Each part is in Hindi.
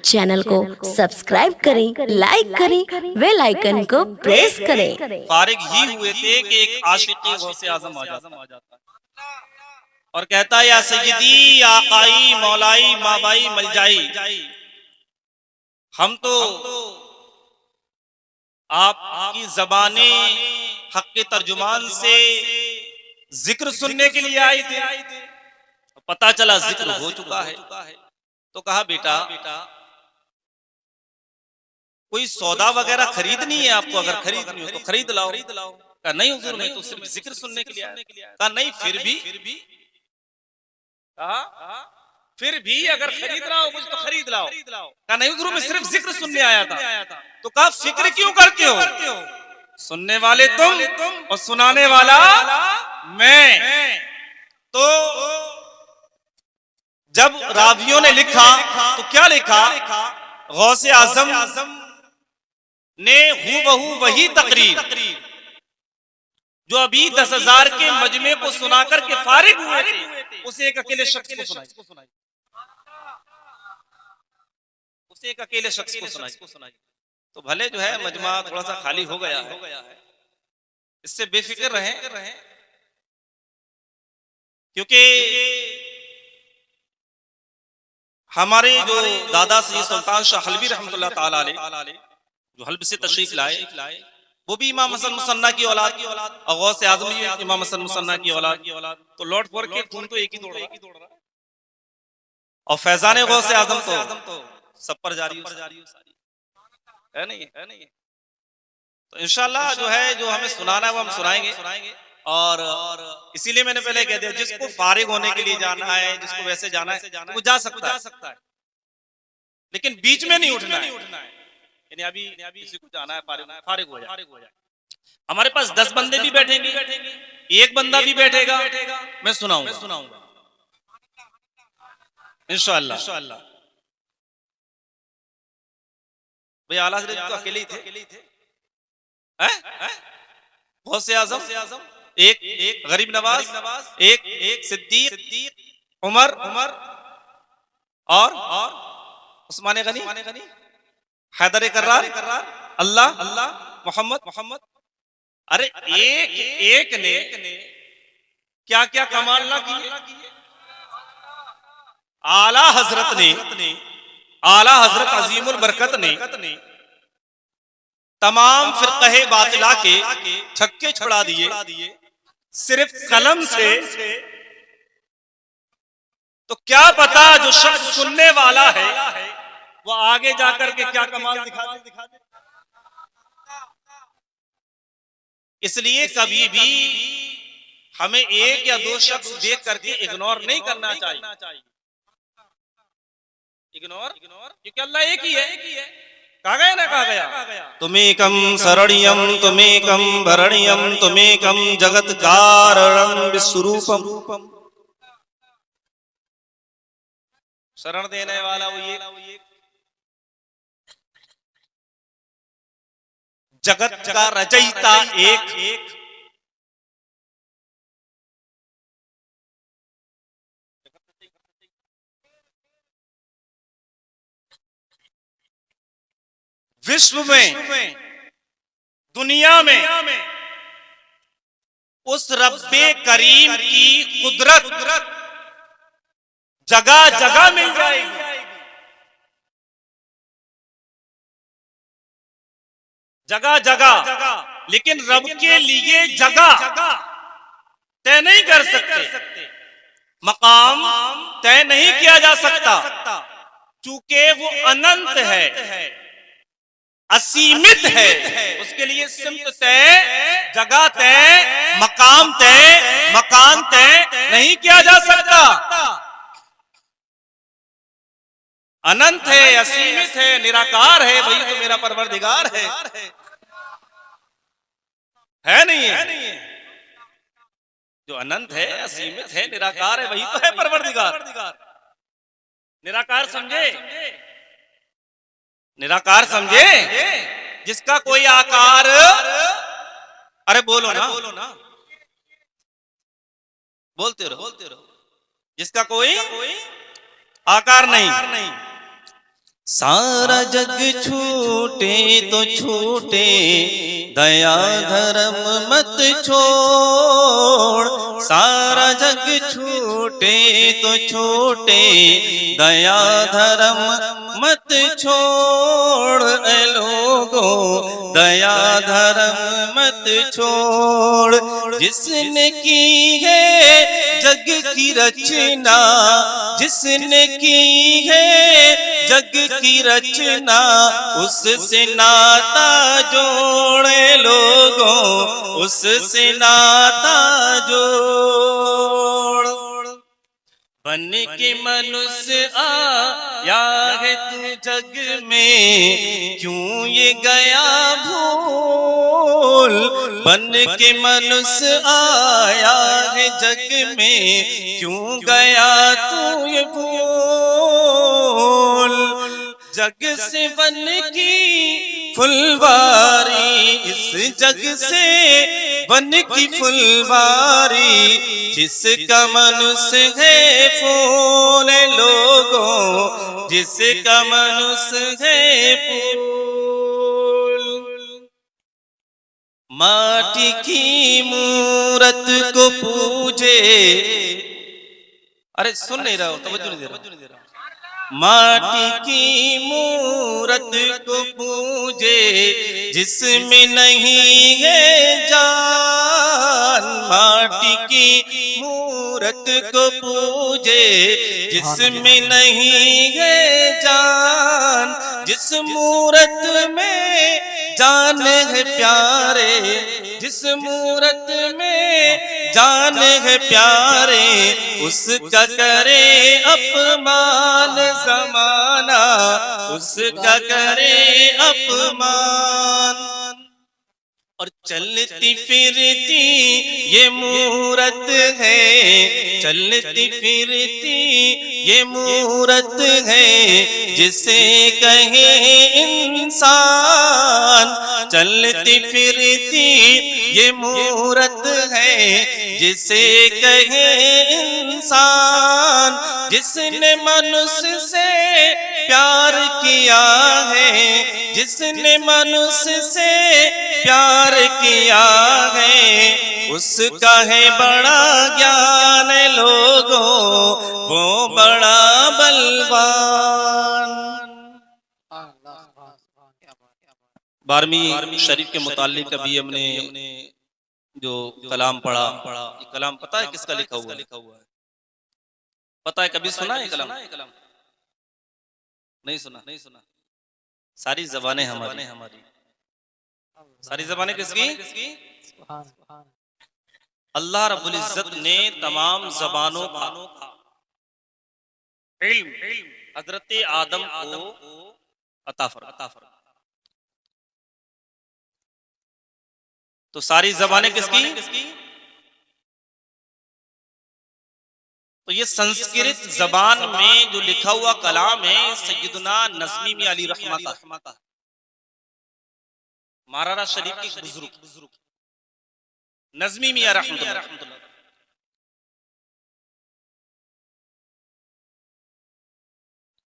चैनल को सब्सक्राइब करें, लाइक करें, बेल आइकन को प्रेस करें। फारिग ही हुए थे कि एक आशिक़ गौसे आज़म आ जाता और कहता या सय्यदी या आकाई मौलाई माबाई मलजाई, हम तो आपकी ज़बाने हक़ के तर्जुमान से जिक्र सुनने के लिए आए थे। पता चला जिक्र हो चुका है। तो कहा बेटा कोई सौदा वगैरह खरीदनी है आपको, अगर खरीदनी हो तो खरीद लाओ। कहा नहीं हुजूर, मैं तो सिर्फ जिक्र सुनने के लिए आया। कहा नहीं फिर भी फिर भी अगर खरीदना हो कुछ तो खरीद लाओ। कहा नहीं हुजूर, मैं सिर्फ जिक्र सुनने आया था। तो कहा फिक्र क्यों करते हो, सुनने वाले तुम और सुनाने वाला मैं। तो जब रावियों ने लिखा तो क्या लिखा, गौसे आज़म ने हूबहू वही तकरीर जो अभी 10,000 के मजमे को सुनाकर के फारिग हुए थे, उसे एक अकेले शख्स को सुनाई। उसे एक अकेले शख्स को सुनाई। तो भले जो है मजमा थोड़ा सा खाली हो गया है, इससे बेफिक्र रहें, क्योंकि हमारे जो दादा सैयद सुल्तान शाह हलवी रहमतुल्लाह ताला अलैह जो हल्ब से तशरीफ लाए, वो भी इमाम हसन मुसन्ना की औलाद और गौसे आज़म भी इमाम हसन मुसन्ना की औलाद। तो लौट फोड़ के खून तो एक ही दौड़ रहा है और फैजान गौसे आज़म तो सब पर जारी है नहीं। तो इंशाल्लाह जो है जो हमें सुनाना है वो हम सुनाएंगे। और इसीलिए मैंने पहले कह दिया, जिसको फारिग होने के लिए जाना है, जिसको वैसे जाना है तो वो जा सकता है, लेकिन बीच में नहीं उठना है। यानी अभी किसी को जाना है फारिग हो जाए। हमारे पास 10 बंदे भी बैठेंगे, एक बंदा भी बैठेगा, मैं सुनाऊंगा इंशाअल्लाह। भाई आला हज़रत तो अकेले ही थे। गौसे आज़म एक गरीब नवाज, एक सिद्दीक, उमर और उस्मान गनी, हैदर कर्रार, अल्लाह, मोहम्मद। अरे एक ने क्या क्या कमाल ना किए। आला हजरत अजीमुल बरकत ने तमाम फिरक़े बातिला के छक्के छुड़ा दिए सिर्फ कलम से। तो क्या पता जो शख्स सुनने वाला है वो आगे जाकर के क्या कमाल दिखा दे। इसलिए कभी भी हमें एक या दो शख्स देख करके इग्नोर नहीं करना चाहिए। क्योंकि अल्लाह एक ही है। कहा गया तुमेकम शरणियम तुमेकम भरणियम तुमेकम जगत कारणम विश्वरूपम। शरण देने वाला वो ये जगत का रचयिता एक। विश्व में दुनिया में उस रब्बे करीम की कुदरत जगह जगह मिल जाएगी, जगह जगह। लेकिन रब के लिए जगह तय नहीं कर सकते, मकाम तय नहीं किया जा सकता, चूंकि वो अनंत है, असीमित है। उसके लिए सिमत तय, जगह तय, मकाम तय, मकान तय नहीं किया जा सकता। अनंत है, असीमित है, निराकार है, वही तो मेरा परवरदिगार है नहीं है। जो अनंत है, असीमित है, निराकार है, वही तो है परवरदिगार। निराकार समझे जिसका कोई आकार, अरे बोलो ना, बोलते रहो, जिसका कोई आकार नहीं, सारा जग छूटे तो छूटे, दया धर्म मत छोड़। सारा जग छूटे तो छूटे, दया धर्म मत छोड़। ए लोगो दया धर्म मत छोड़। जिसने की है जग की रचना, जिसने की है जग की रचना, उससे नाता जोड़े लोगों, उससे नाता जोड़। बन के मनुष्य आया है तू जग में, क्यों ये गया भूल। बन के मनुष्य आया है जग में, क्यों गया तू ये भूल। जग से बन की फुलवारी, इस जग से बन की फुलवारी, जिसका मनुष्य है फूल। लोगों जिसका मनुष्य है फूल। माटी की मूरत को पूजे, अरे सुन नहीं रहा हो, तवज्जो नहीं दे रहा। माटी की मूरत को पूजे, जिसमें नहीं है जान। माटी की मूरत को पूजे, जिसमें नहीं है जान। जिस मूरत में जान है प्यारे, जिस मूरत में जान है प्यारे, उसका करे अपमान ज़माना, उसका करे अपमान। और चलती फिरती ये मूरत है, चलती फिरती ये मूरत है, जिसे कहे इंसान। चलती फिरती ये मूरत है, जिसे कहे इंसान। जिसने मनुष्य से प्यार किया है, जिसने मनुष्य से प्यार किया है, उसका है बड़ा ज्ञान। लोगों वो बड़ा बलवान। 12वीं शरीफ के मुताल्लिक कभी हमने जो कलाम पढ़ा, ये कलाम पता है किसका लिखा हुआ है? पता है, कभी सुना है कलाम? नहीं सुना। सारी ज़बानें हमारी, सारी ज़बानें किसकी? अल्लाह रब्बुल इज्जत ने तमाम ज़बानों का इल्म हजरत आदम को अता फरमा। तो सारी ज़बानें किसकी? तो ये संस्कृत जबान में जो लिखा हुआ कलाम है सैयदना नज़मी मियां अली रहमा का, मारारा शरीफ के बुजुर्ग नज़मी मियां रहमतुल्लाह।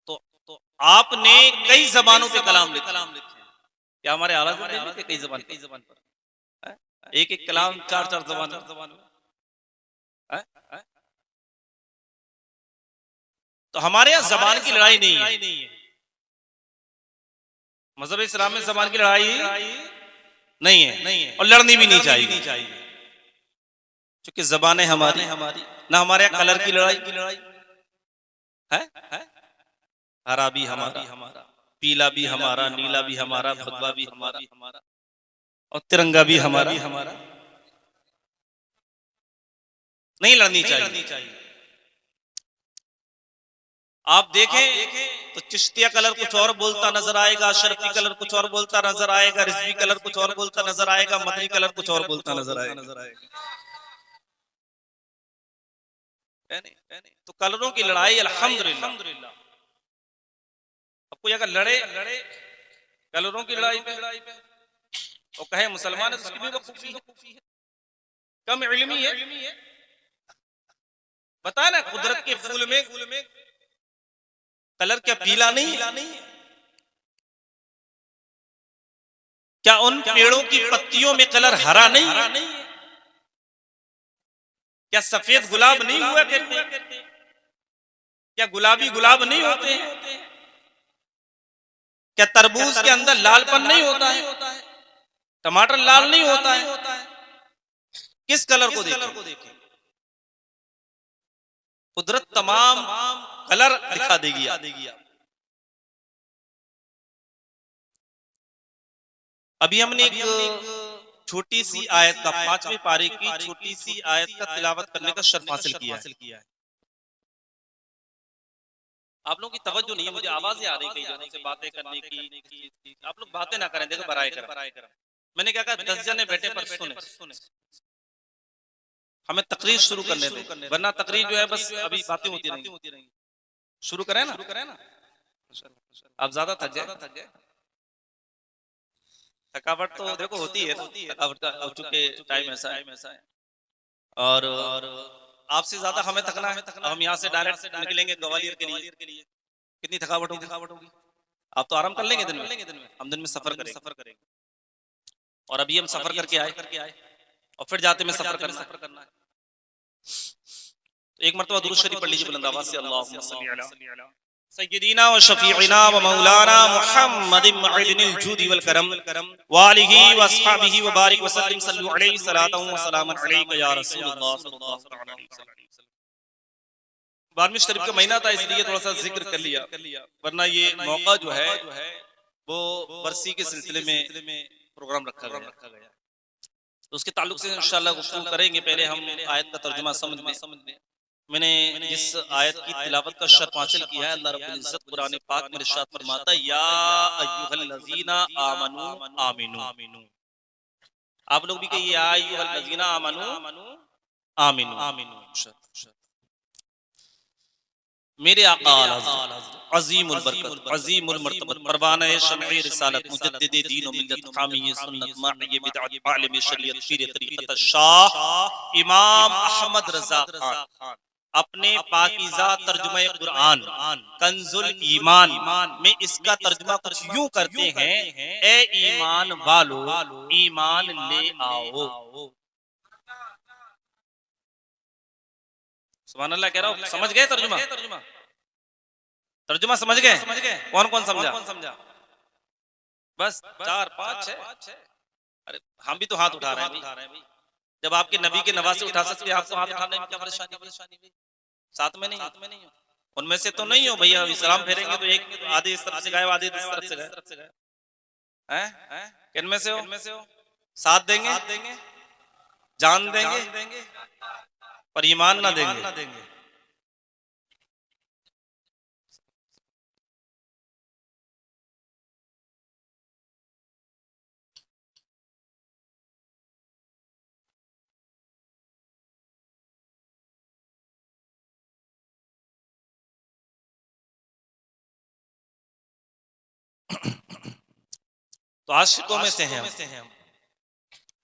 तो आपने कई जबानों पे कलाम लिखे। क्या हमारे आला हज़रत ने कई जबान पर एक कलाम 4 जबान में। तो हमारे यहाँ जबान की लड़ाई नहीं है। मज़हब इस्लाम में जबान की लड़ाई नहीं है और लड़नी भी नहीं चाहिए, क्योंकि जबानें हमारी ना। हमारे यहाँ कलर की लड़ाई है। हरा भी हमारा, पीला भी हमारा, नीला भी हमारा, भगवा भी हमारा और तिरंगा भी हमारा। नहीं लड़नी चाहिए। आप देखें तो चिश्तिया कलर कुछ और बोलता नजर आएगा, शर्फी कलर कुछ और बोलता नजर आएगा, रिजवी कलर कुछ और बोलता नजर आएगा, मदनी कलर कुछ और बोलता नजर आएगा। तो कलरों की लड़ाई अल्हम्दुलिल्लाह। अब कोई अगर लड़े कलरों की लड़ाई पे और कहे मुसलमान है, तो उसकी भी बेवकूफी है, कम इल्मी है। बताया ना, कुदरत के फूल में कलर क्या पीला नहीं है? क्या उन पेड़ों की पत्तियों में कलर हरा नहीं है? क्या सफेद गुलाब नहीं हुआ करते? क्या गुलाबी गुलाब नहीं होते हैं? क्या तरबूज के अंदर लालपन नहीं होता है? टमाटर लाल नहीं होता है? किस कलर को देखें? कुदरत तमाम कलर दिखा देगी। अभी हमने एक छोटी सी आयत का 5वें पारे की छोटी सी आयत का तिलावत करने का शर्फ हासिल किया है। आप लोगों की तवज्जो नहीं है, मुझे आवाजें आ रही कई जनों से बातें करने की। आप लोग बातें ना करें, देखो बराए कर। मैंने क्या कहा, 10 जने बैठे पर सुने। हमें तकरीर शुरू करने दें, वरना तकरीर जो है बस अभी बातें होती रहेंगी। शुरू करें ना। आप ज्यादा थक जाए। थकावट तो देखो होती है, थकावट का हो चुके टाइम ऐसा है। और आपसे ज्यादा हमें थकना है। हम यहाँ से डायरेक्ट निकलेंगे ग्वालियर के लिए, कितनी थकावट होगी। आप तो आराम कर लेंगे दिन में, हम दिन में सफर करेंगे। और अभी हम सफर करके आए और फिर जाते में सफर करना है। तो एक मरतबा दुरूद शरीफ पढ़ लीजिए बुलंद आवाज से, अल्लाहुम्मा सल्ली अला सय्यिदीना व शफीइना व मौलाना मुहम्मदिन मअदिनिल जूदी वल करम व आलिहि व अस्हाबिहि व बारिक व सल्लिम सल्लु अलैहि सलातु व सलामुन अलैका या रसूलुल्लाह सल्लल्लाहु अलैहि वसल्लम। 12वीं शरीफ का महीना था इसलिए थोड़ा सा जिक्र कर लिया, वरना ये मौका जो है वो बरसी के सिलसिले में प्रोग्राम रखा गया। तो उसके ताल्लुक से इंशाअल्लाह गुफ्तगू करेंगे। पहले हम आयत का तर्जुमा समझ लें। मैंने जिस आयत की तिलावत का शर्फ हासिल किया है, अल्लाह रब्बुल इज्जत कुरान पाक में इरशाद फरमाता है, या अय्युहल्लज़ीना आमनू आमिनू। आप लोग भी कहिए, या अय्युहल्लज़ीना आमनू आमिनू। मेरे आका अज़ीमुल बरकत अज़ीमुल मर्तबत परवाना शमঈ रिसालत मुजद्दिद दीन व मिल्लत हामी सुन्नत माही बिदअत आलिम शरीयत पीर तरीक़त शाह इमाम अहमद रज़ा खान अपने पाकीज़ा तर्जुमा कुरान कंजुल ईमान में इसका तर्जुमा कुछ यूं करते हैं, ए ईमान वालो ईमान ले आओ। सुभान अल्लाह कह रहा हूं। समझ गए तर्जुमा समझ गए? कौन समझा? बस 4 5 6। अरे हम भी तो हाथ उठा रहे हैं भाई। जब आपके नबी के नवासे उठा सकते हैं, आपको हाथ उठाने में क्या परेशानी भाई? साथ में नहीं हो, उनमें से तो नहीं हो भैया। सलाम फेरेंगे तो एक आधे इस तरफ से गए, आधे इस तरफ से गए हैं? किनमें से हो? साथ देंगे, जान देंगे, पर ईमान ना देंगे। तो आशिकों में से हैं हम,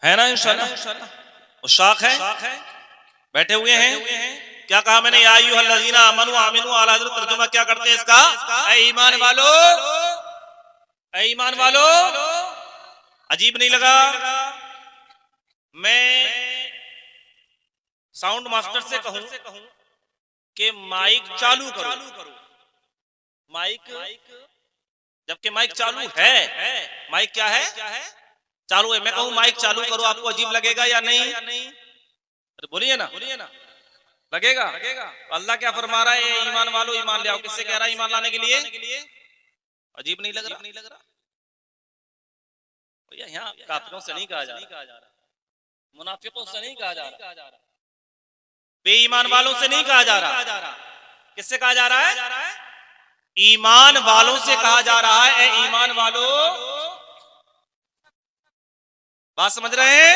है ना इंशाअल्लाह। उशाक है, बैठे हुए हैं। क्या कहा मैंने, या अय्युहल्लज़ीना आमनू आमिनू। आला हज़रत तर्जुमा क्या करते हैं इसका, ऐ ईमान वालो। अजीब नहीं लगा? मैं साउंड मास्टर से कहूं कि माइक चालू करो। माइक, जबकि माइक चालू है। माइक क्या है? चालू है। मैं कहूं माइक चालू करो, आपको अजीब लगेगा या नहीं? अरे बोलिए ना, लगेगा। अल्लाह क्या फरमा रहा है, ईमान वालो ईमान ले आओ। किससे कह रहा है ईमान लाने के लिए? अजीब नहीं लग रहा? यहाँ काफिरों से नहीं कहा जा रहा, मुनाफिकों से नहीं कहा जा रहा, बेईमान वालों से नहीं कहा जा रहा। किससे कहा जा रहा है? ईमान वालों से कहा जा रहा है, ए ईमान वालों। बात समझ रहे हैं?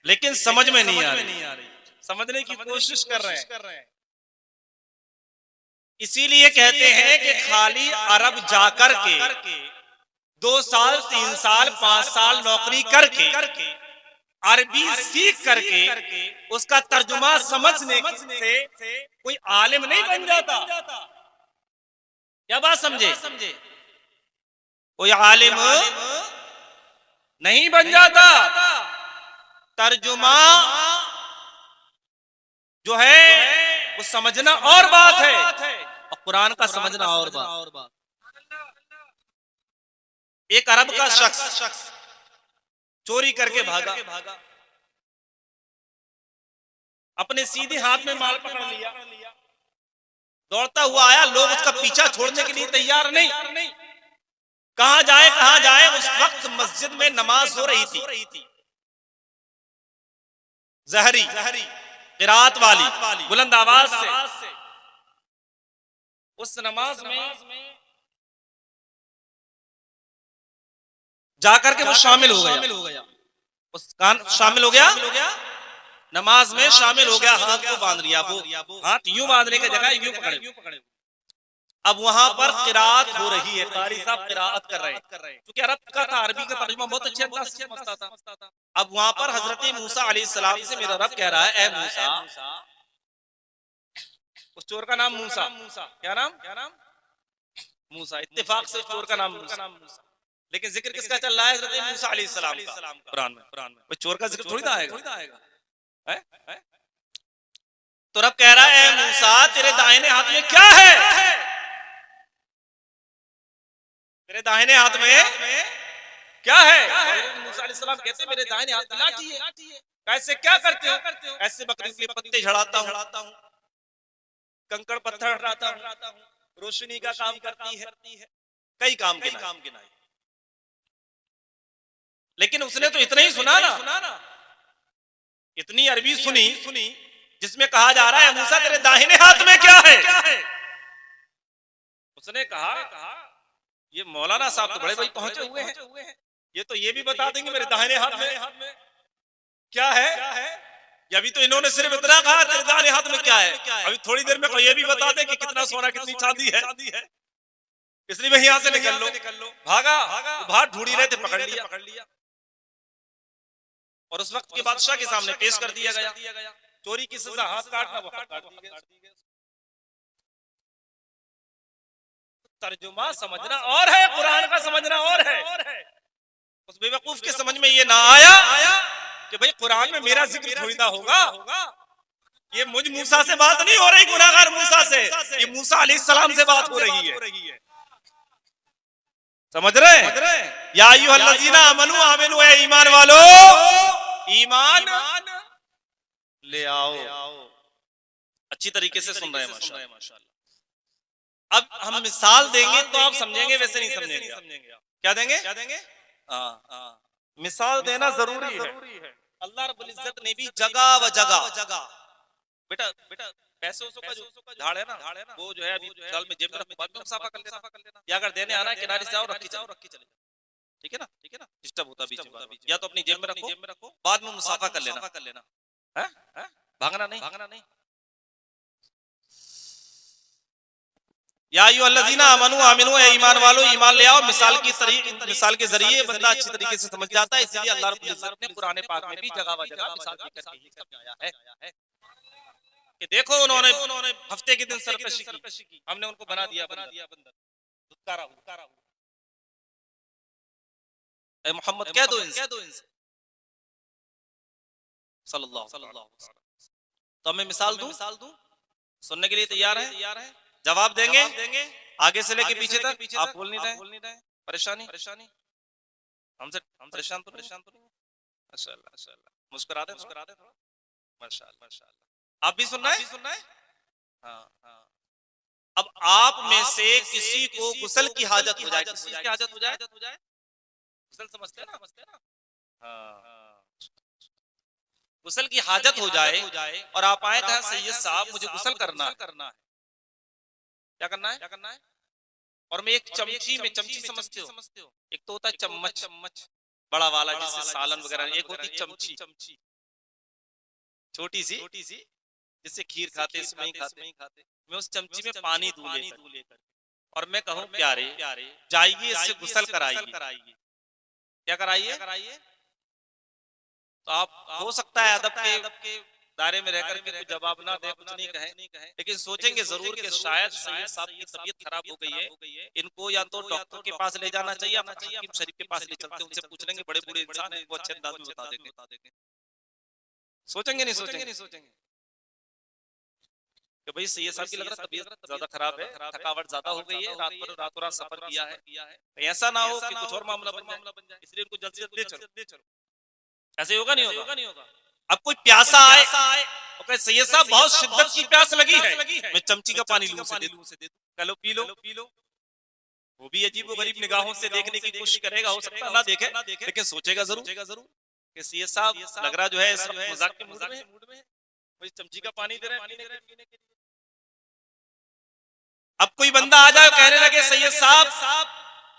लेकिन समझ में नहीं आ रही। समझने की कोशिश कर रहे हैं। इसीलिए कहते हैं कि खाली अरब जाकर के 2 साल 3 साल 5 साल नौकरी करके अरबी सीख करके उसका तर्जुमा समझने से कोई आलिम नहीं बन जाता। क्या बात समझे? कोई आलिम नहीं बन जाता। तर्जुमा जो है वो समझना और बात है और कुरान का समझना और बात। एक अरब का शख्स चोरी करके भागा, अपने सीधे हाथ में माल पकड़ लिया, दौड़ता हुआ आया, लोग उसका पीछा छोड़ने के लिए तैयार नहीं। कहां जाए। उस वक्त मस्जिद में नमाज हो रही थी, जहरी क़िराअत वाली बुलंद आवाज से। उस नमाज में जाकर के वो शामिल हो गया, शामिल हो गया, नमाज में शामिल हो गया, हाथ को बांध लिया। वो हाथ यूं बांधने की जगह यूं पकड़े। अब वहां पर क़िराअत हो रही है, कारी साहब क़िराअत कर रहे हैं, क्योंकि अरब का था, अरबी का तर्जुमा बहुत अच्छे अंदाज से समझता था। अब वहां पर हजरत मूसा अलैहिस्सलाम से मेरा रब कह रहा है, ए मूसा, उस चोर का नाम मूसा, क्या नाम मूसा, इत्तेफाक से चोर का नाम मूसा, लेकिन जिक्र किसका चल रहा है? हजरत मूसा अलैहिस्सलाम का कुरान में। चोर का जिक्र थोड़ी ना आएगा। तो रब कह रहा है, ए मूसा, तेरे दाहिने हाथ में क्या है? तेरे दाहिने हाथ में क्या है? मूसा अलैहिस्सलाम कहते, मेरे दाहिने हाथ में लाठी है। कैसे, क्या करते हो? ऐसे बकरी के पत्ते झड़ाता हूँ, कंकड़ पत्थर हटाता हूँ, रोशनी का काम करती है, कई काम के नाई। लेकिन उसने तो इतना ही सुना ना, इतनी अरबी सुनी जिसमें कहा जा रहा है, मूसा तेरे दाहिने हाथ में क्या है? उसने कहा, ये मौलाना साहब तो बड़े भाई पहुंचे हुए हैं, ये तो ये भी बता देंगे मेरे दाहिने हाथ में क्या है। अभी तो इन्होंने सिर्फ इतना कहा तेरे दाहिने हाथ में क्या है, अभी थोड़ी देर में ये भी बता दे कि कितना सोना कितनी चांदी है। इसलिए भाई यहाँ से निकल लो। भागा, बाहर ढूंढी रहे थे, पकड़ लिया और उस वक्त के बादशाह के सामने पेश कर दिया गया। चोरी की सजा, हाथ काटना, वो हाथ काट दी गई। तर्जुमा समझना और है, कुरान का समझना और है। उस बेवकूफ के समझ में ये ना आया कि भाई कुरान में मेरा जिक्र थोड़ी ना होगा, ये मुझ मूसा से बात नहीं हो रही, गुनाहगार मूसा से, ये मूसा अलैहिस्सलाम से बात हो रही है। समझ रहे? या अय्युहल्लज़ीना आमनू, ए ईमान वालो, ईमान ले आओ। अच्छी तरीके से सुन रहे हैं माशाअल्लाह। अब हम मिसाल देंगे तो आप समझेंगे, वैसे नहीं समझेंगे। क्या देंगे? मिसाल देना जरूरी है। अल्लाह रब्बुल इज्जत ने भी जगह व जगह, बेटा पैसों का जो झाड़ है ना, वो जो है अभी साल में जेब में रख, बाद में मुसाफा कर लेना, या अगर देने आना है किनारे से आओ, रखी चले, ठीक है ना, डिस्टर्ब होता बीच में, या तो अपनी जेब में रखो, बाद में मुसाफा कर लेना, है भागना नहीं। या अय्युहल्लज़ीना आमनू, ए ईमान वालो, ईमान ले आओ। मिसाल के जरिए बंदा अच्छी तरीके से समझ जाता है, इसलिए अल्लाह रब्बुल इज्जत ने कुरान पाक में भी जगह व जगह मिसाल देकर के ही समझाया है कि देखो उन्होंने हफ्ते के दिन सरकशी की, हमने उनको बना दिया बंदर, धुतकारा हुआ। ए मोहम्मद कह दो इनसे सल्लल्लाहु अलैहि वसल्लम। तो मैं मिसाल दूं, सुनने के लिए तैयार है? जवाब देंगे आगे से लेके पीछे तक। आप बोल नहीं रहे, परेशानी हमसे परेशान तो नहीं? माशाअल्लाह, मुस्कुरा दे थोड़ा, माशाअल्लाह। आप भी सुनना है? हाँ। अब आप में से किसी को गुस्ल की हाजत हो जाए, गुस्ल समझते हैं ना? हाँ, गुस्ल की हाजत हो जाए और आप आए, कहा सैयद साहब मुझे गुस्ल करना है। क्या करना है? और मैं एक चमची समझते हो, एक तो होता है चम्मच बड़ा वाला जिससे सालन वगैरह, एक होती चमची छोटी सी जिससे खीर खाते, इसमें ही खाते। मैं उस चमची में पानी दूं लेकर और मैं कहूं प्यारे जाइए इससे गुस्ल कराइए। क्या कराइए? तो आप हो सकता है अदब के दायरे में रहकर के कुछ जवाब ना दे, कुछ नहीं कहे, लेकिन सोचेंगे जरूर कि शायद सैयद साहब की तबीयत खराब हो गई है, इनको या तो डॉक्टर के पास ले जाना चाहिए या हकीम शरीफ के पास ले चलते हैं, उनसे पूछ लेंगे, बड़े बूढ़े इंसान हैं, वो अच्छे अंदाज में बता देंगे। सोचेंगे नहीं सोचेंगे कि भाई सैयद साहब की लग रहा है तबीयत ज्यादा खराब है, थकावट ज्यादा हो गई है, रातों रात सफर किया है, ऐसा ना हो कि कुछ और मामला बन जाए, इसलिए उनको जल्दी से जल्दी ले चलो। ऐसे होगा नहीं होगा। अब कोई प्यासा आए और सैयद साहब बहुत शिद्दत की प्यास लगी है, मैं चमची का पानी लूं से दे दूं, चलो पी लो। वो भी अजीब व गरीब निगाहों से देखने की कोशिश करेगा, हो सकता ना देखे, लेकिन सोचेगा जरूर कि सैयद साहब लग रहा जो है इस वक्त मजाक के मूड में, मुझे चमची का पानी दे रहे हैं पीने के लिए। अब कोई बंदा आ जाए कहने लगे सैयद साहब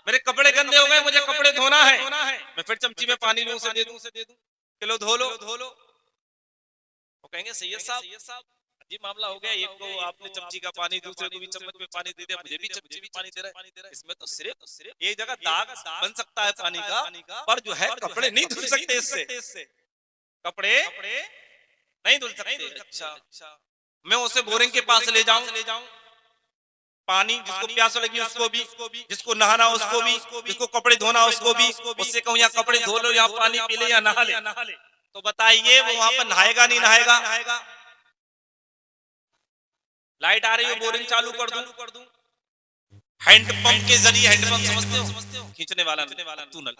मेरे कपड़े गंदे हो गए, मुझे कपड़े धोना है, मैं फिर चमची में पानी लूं से दे दूं, चलो धो लो। वो कहेंगे सैयद साहब अजीब मामला हो गया, एक को आपने चमची का पानी, दूसरे को भी चम्मच में पानी दे दिया, मुझे भी चमची में पानी दे रहा है, इसमें तो सिर्फ एक जगह दाग बन सकता है पानी का, पर जो है कपड़े नहीं धुल सकते इससे, कपड़े नहीं धुल सकते। अच्छा मैं उसे बोरिंग के पास ले जाऊं, पानी जिसको प्यास लगी उसको भी, जिसको नहाना उसको भी, जिसको कपड़े धोना उसको भी, उससे कहूं या कपड़े धो लो या पानी पी ले या नहा ले, तो बताइए वो वहां पर नहाएगा नहीं नहाएगा? लाइट आ रही हो बोरिंग चालू कर दूं, हैंडपंप के जरिए, हैंडपंप समझते हो, खींचने वाला टूनल,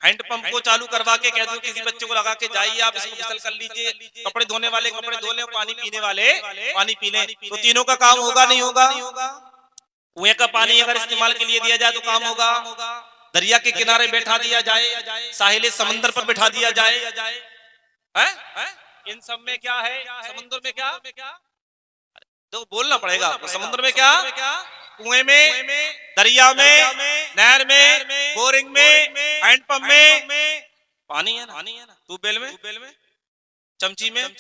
हैंडपंप को चालू करवा के कह दो किसी बच्चे को लगा के जाइए आप इसको फिसल कर लीजिए, कपड़े धोने वाले कपड़े धो ले, पानी पीने वाले पानी पी ले, तो तीनों का काम होगा नहीं होगा? कुएं का पानी अगर इस्तेमाल के लिए दिया जाए तो काम होगा, दरिया के किनारे बैठा दिया जाए, साहिल समंदर पर बैठा दिया जाए, इन सब में क्या है? समुद्र में क्या तो बोलना पड़ेगा, समुद्र में क्या, कुएं में, दरिया में, नहर में, बोरिंग में, हैंडपंप में पानी है ना, ट्यूबवेल में, चमची में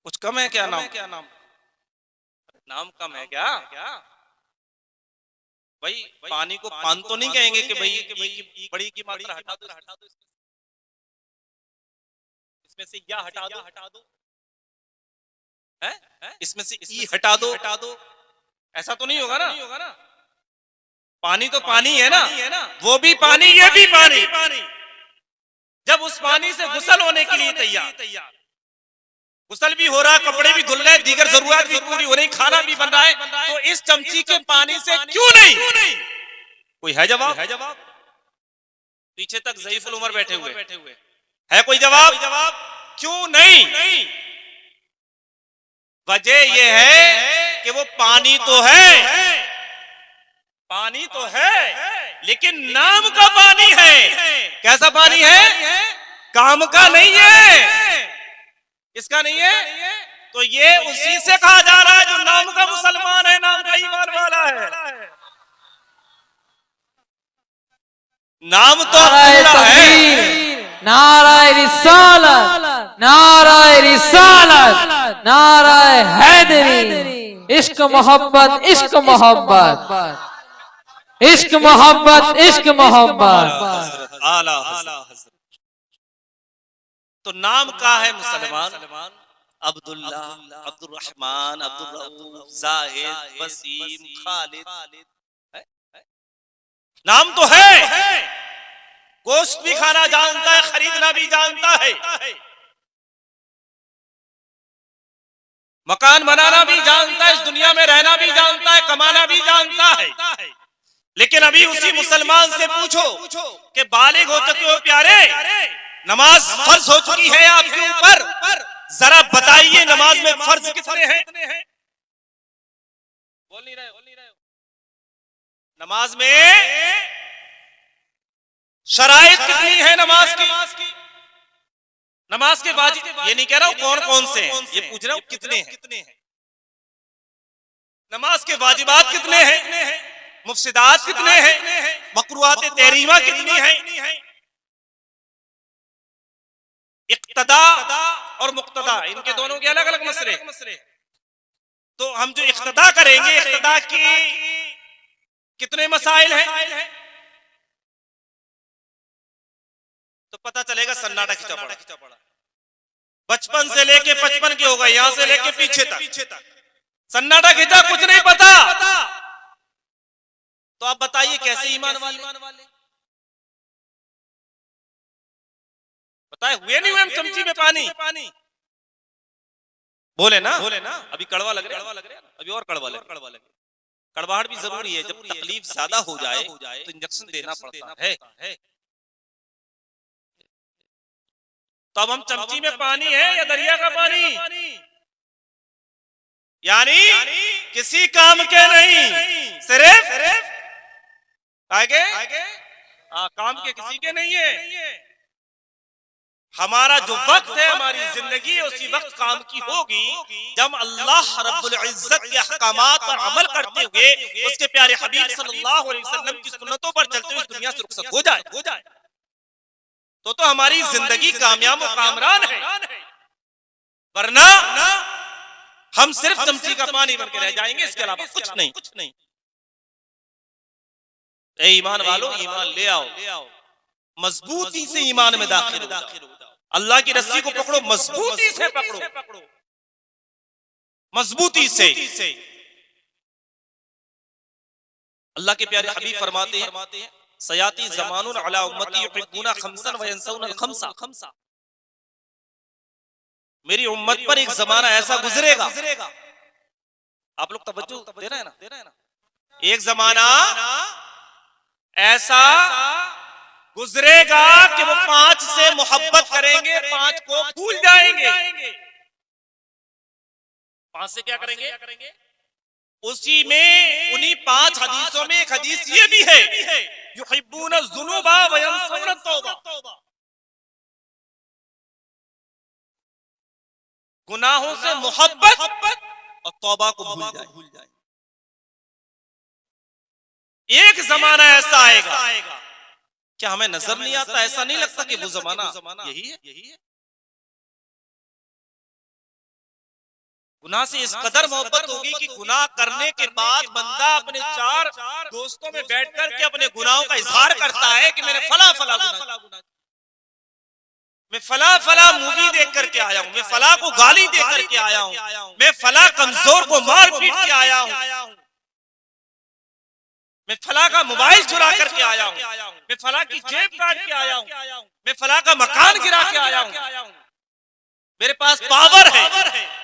कुछ कम है क्या? नाम कम है क्या? भाई पानी को पान तो नहीं कहेंगे कि भाई बड़ी की मात्रा हटा दो, इसमें से या हटा दो, इसमें से ई हटा दो, ऐसा तो नहीं होगा ना? पानी तो पानी है ना, वो भी पानी ये भी पानी, जब उस पानी से गुसल होने के लिए तैयार, गुसल भी हो रहा, कपड़े भी धुल रहे, दीगर जरूरत भी पूरी हो रही, खाना भी बन रहा है, तो इस चमची के पानी से क्यों नहीं? कोई है जवाब? पीछे तक ज़ईफुल उमर बैठे हुए है, कोई जवाब? क्यों नहीं? वजह यह है कि वो पानी तो है, लेकिन नाम का पानी है। कैसा पानी है? काम का नहीं है। किसका नहीं है? तो ये उसी से कहा जा रहा है जो नाम का मुसलमान है, नाम का ईमान वाला है। नाम तो अल्लाह है। नाराए रिसालत, नाराए रिसालत, नाराए हैदरी, इश्क मोहब्बत, इश्क मोहब्बत, इश्क मोहब्बत, इश्क मोहब्बत। आला हज़रत। तो नाम का है मुसलमान, अब्दुल्ला, अब्दुल रहमान, अब्दुल रऊफ, जाहिद, वसीम, खालिद, नाम तो है। गोश्त भी खाना जानता है, खरीदना भी जानता है, मकान बनाना भी जानता है, इस दुनिया में रहना भी जानता है, कमाना भी जानता है। लेकिन अभी उसी मुसलमान से पूछो कि बालिग हो चुके हो प्यारे, नमाज फर्ज हो चुकी है आपके ऊपर, जरा बताइए नमाज में फर्ज कितने हैं? बोल नहीं रहे हो। नमाज में शराइत कितनी है नमाज की? नमाज के वाजिब, ये नहीं कह रहा हूं कौन कौन से हैं, ये पूछ रहा हूं कितने हैं। नमाज के वाजिबात कितने हैं? मुफसिदात कितने हैं? मकरूहात तहरीमा कितनी हैं? इक्तदा और मुक्तदा, इनके दोनों के अलग अलग मसले। तो हम जो इक्तदा करेंगे, इक्तदा की कितने मसाइल हैं? तो पता चलेगा सन्नाटा खिंचा पड़ा। बचपन से लेके 55 के हो गए, यहां से लेके पीछे तक सन्नाटा खींचा, कुछ नहीं पता। तो आप बताइए कैसे ईमान वाले बताए हुए नहीं हुए हम चमची में पानी बोले ना अभी कड़वा लग रहा है, अभी और कड़वा लगे। कड़वाहट भी जरूरी है, जब तकलीफ ज्यादा हो जाए तो इंजेक्शन देना पड़ता है। तो अब हम चमची में पानी है या दरिया का पानी, यानी किसी काम के नहीं, सिर्फ आगे काम के किसी के नहीं है। हमारा जो वक्त है, हमारी जिंदगी है, उसी वक्त काम की होगी जब अल्लाह रब्बुल इज्जत के अहकामात पर अमल करते हुए उसके प्यारे हबीब सल्लल्लाहु अलैहि वसल्लम की सुन्नतों पर चलते हुए दुनिया से रुखसत हो जाए तो हमारी जिंदगी कामयाब और कामरान है। वरना हम सिर्फ चमची का पानी बन के रह जाएंगे, इसके अलावा कुछ नहीं। ए ईमान वालों, ईमान ले आओ, मजबूती से ईमान में दाखिल हो। अल्लाह की रस्सी को पकड़ो, मजबूती से पकड़ो, मजबूती से। अल्लाह के प्यारे हबीब फरमाते हैं, सयाती ज़मानुन अला उम्मती युहिब्बूना खम्सन व यंसौना अल-खम्सा। मेरी उम्मत पर एक जमाना ऐसा गुजरेगा, आप लोग तवज्जो दे रहे हैं ना, एक जमाना ऐसा गुजरेगा कि वो 5 से मोहब्बत करेंगे, 5 को भूल जाएंगे। 5 से क्या करेंगे? उसी में उन्हीं 5 हदीसों में एक हदीस ये भी है, युहिब्बूना ज़ुनूबा व यंसौना तौबा। गुनाहों से मोहब्बत और तौबा को भूल जाए। एक जमाना ऐसा आएगा, क्या हमें नजर नहीं आता? ऐसा नहीं लगता कि वो जमाना यही है? गुनाह से इस कदर मोहब्बत होगी कि गुनाह करने के बाद बंदा अपने 4 दोस्तों में बैठकर के अपने गुनाहों का इजहार करता है कि मैंने फला गुनाह, मैं फला मूवी देख करके आया हूं, मैं फला को गाली दे करके आया हूं, मैं फला कमजोर को मार पीट के आया हूं, मैं फला का मोबाइल चुरा करके आया हूं, मैं फला की जेब काट के आया हूं, मैं फला का मकान गिरा के आया हूं, मेरे पास पावर है।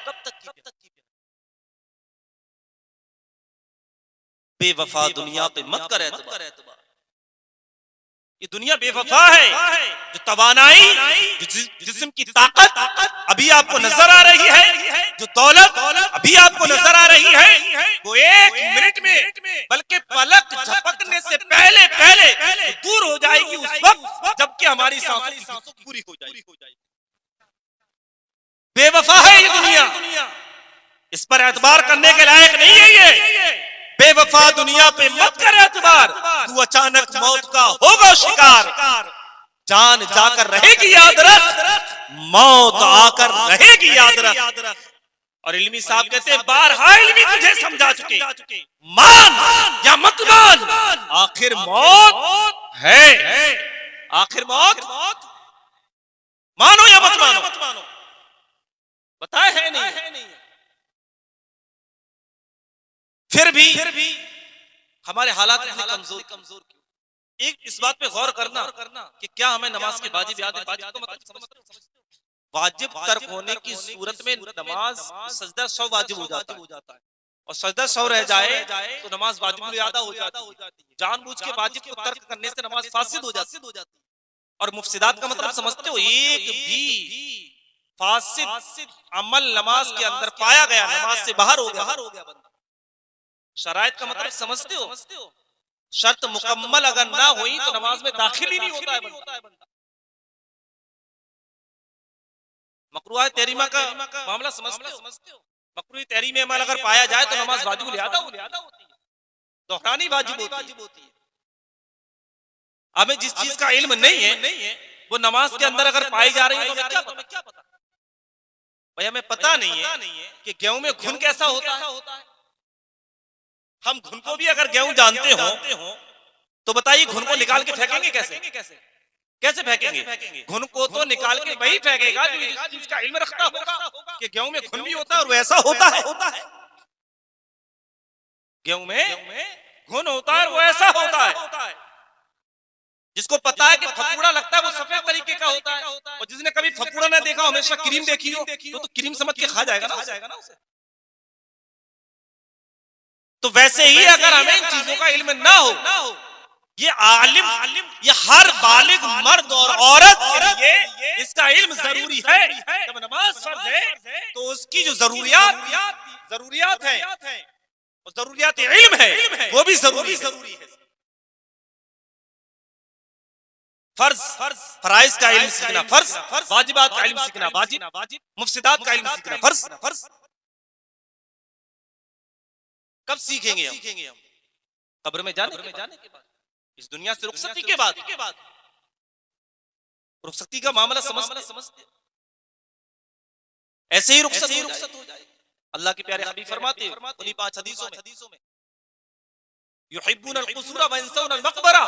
कब तक की बेवफा दुनिया पे मत कर एतबार। ये दुनिया बेवफा है। जो तवानाई, जो जिस्म की ताकत अभी आपको नजर आ रही है, जो दौलत अभी आपको नजर आ रही है, वो 1 मिनट में बल्कि पलक झपकने से पहले दूर हो जाएगी उस वक्त जबकि हमारी सांसों की पूरी हो जाएगी। बेवफा है ये दुनिया, इस पर एतबार करने के लायक नहीं है ये। बेवफा दुनिया पे मत कर एतबार, तू अचानक मौत का होगा शिकार। जान जाकर रहेगी याद रख, मौत आकर रहेगी याद रख। और इल्मी साहब कहते हैं, बारहा इल्मी तुझे समझा चुके, मान या मत मान, आखिर मौत है। आखिर मौत मानो या मत मानो, बताया है नहीं। फिर भी हमारे हालात इतने कमजोर क्यों? एक इस बात पे गौर करना कि क्या हमें नमाज के वाजिब याद है? वाजिब को मतलब समझते हो? वाजिब तर्क होने की सूरत में नमाज सजदा सौ वाजिब हो जाता है, और सजदा सौ रह जाए तो नमाज वाजिब यादा हो जाती है। जानबूझ के वाजिब को तर्क करने से नमाज फासिद हो जाती है। और मुफसिदात का मतलब समझते हो? एक भी फासिद अमल नमाज के अंदर पाया गया, नमाज से बाहर हो गया बंदा। शराइत का मतलब समझते हो? शर्त मुकम्मल अगर ना हुई तो नमाज में दाखिल ही नहीं होता है बंदा। मकरूह तहरीमा का मामला समझते हो? मकरूह तहरीम अमल अगर पाया जाए तो नमाज वाजिब लियादा होती है, दोहरानी वाजिब होती है। हमें जिस चीज का इल्म नहीं है वो नमाज के अंदर अगर पाई जा रही है तो क्या पता? भाई हमें पता नहीं है कि गेहूं में घुन कैसा होता है। हम घुन को भी अगर गेहूं जानते हो तो बताइए घुन को निकाल के फेंकेंगे कैसे? कैसे फेंकेंगे? घुन को तो निकाल के वही फेंकेगा जो इस चीज का इल्म रखता होगा कि गेहूं में घुन भी होता है और वैसा होता है। गेहूं में घुन होता है और वो ऐसा होता है। जिसको पता है कि फफूड़ा लगता है वो सफेद तरीके का होता है, और जिसने कभी फफूड़ा ना देखा, हमेशा क्रीम देखी हो, तो क्रीम समझ के खा जाएगा ना उसे। तो वैसे ही अगर हमें इन चीजों का इल्म ना हो, ये आलिम, ये हर बालिग मर्द और औरत के लिए इसका इल्म जरूरी है। जब नमाज फर्ज है तो उसकी जो जरूरियात है और जरूरियात इल्म है वो भी जरूरी है। फराइज का इल्म सीखना फर्ज, वाजिबात का इल्म सीखना वाजिब, मुफ्सिदात का इल्म सीखना फर्ज। कब सीखेंगे हम? कब्र में जाने के बाद, इस दुनिया से रुखसती के बाद। रुखसती का मामला समझते ऐसे ही रुखसत हो जाए। अल्लाह के प्यारे हबीब फरमाते हैं उन्हीं 5 हदीसों में, युहिब्बून अल-कुसूरा व यंसौन अल-मक़बरा।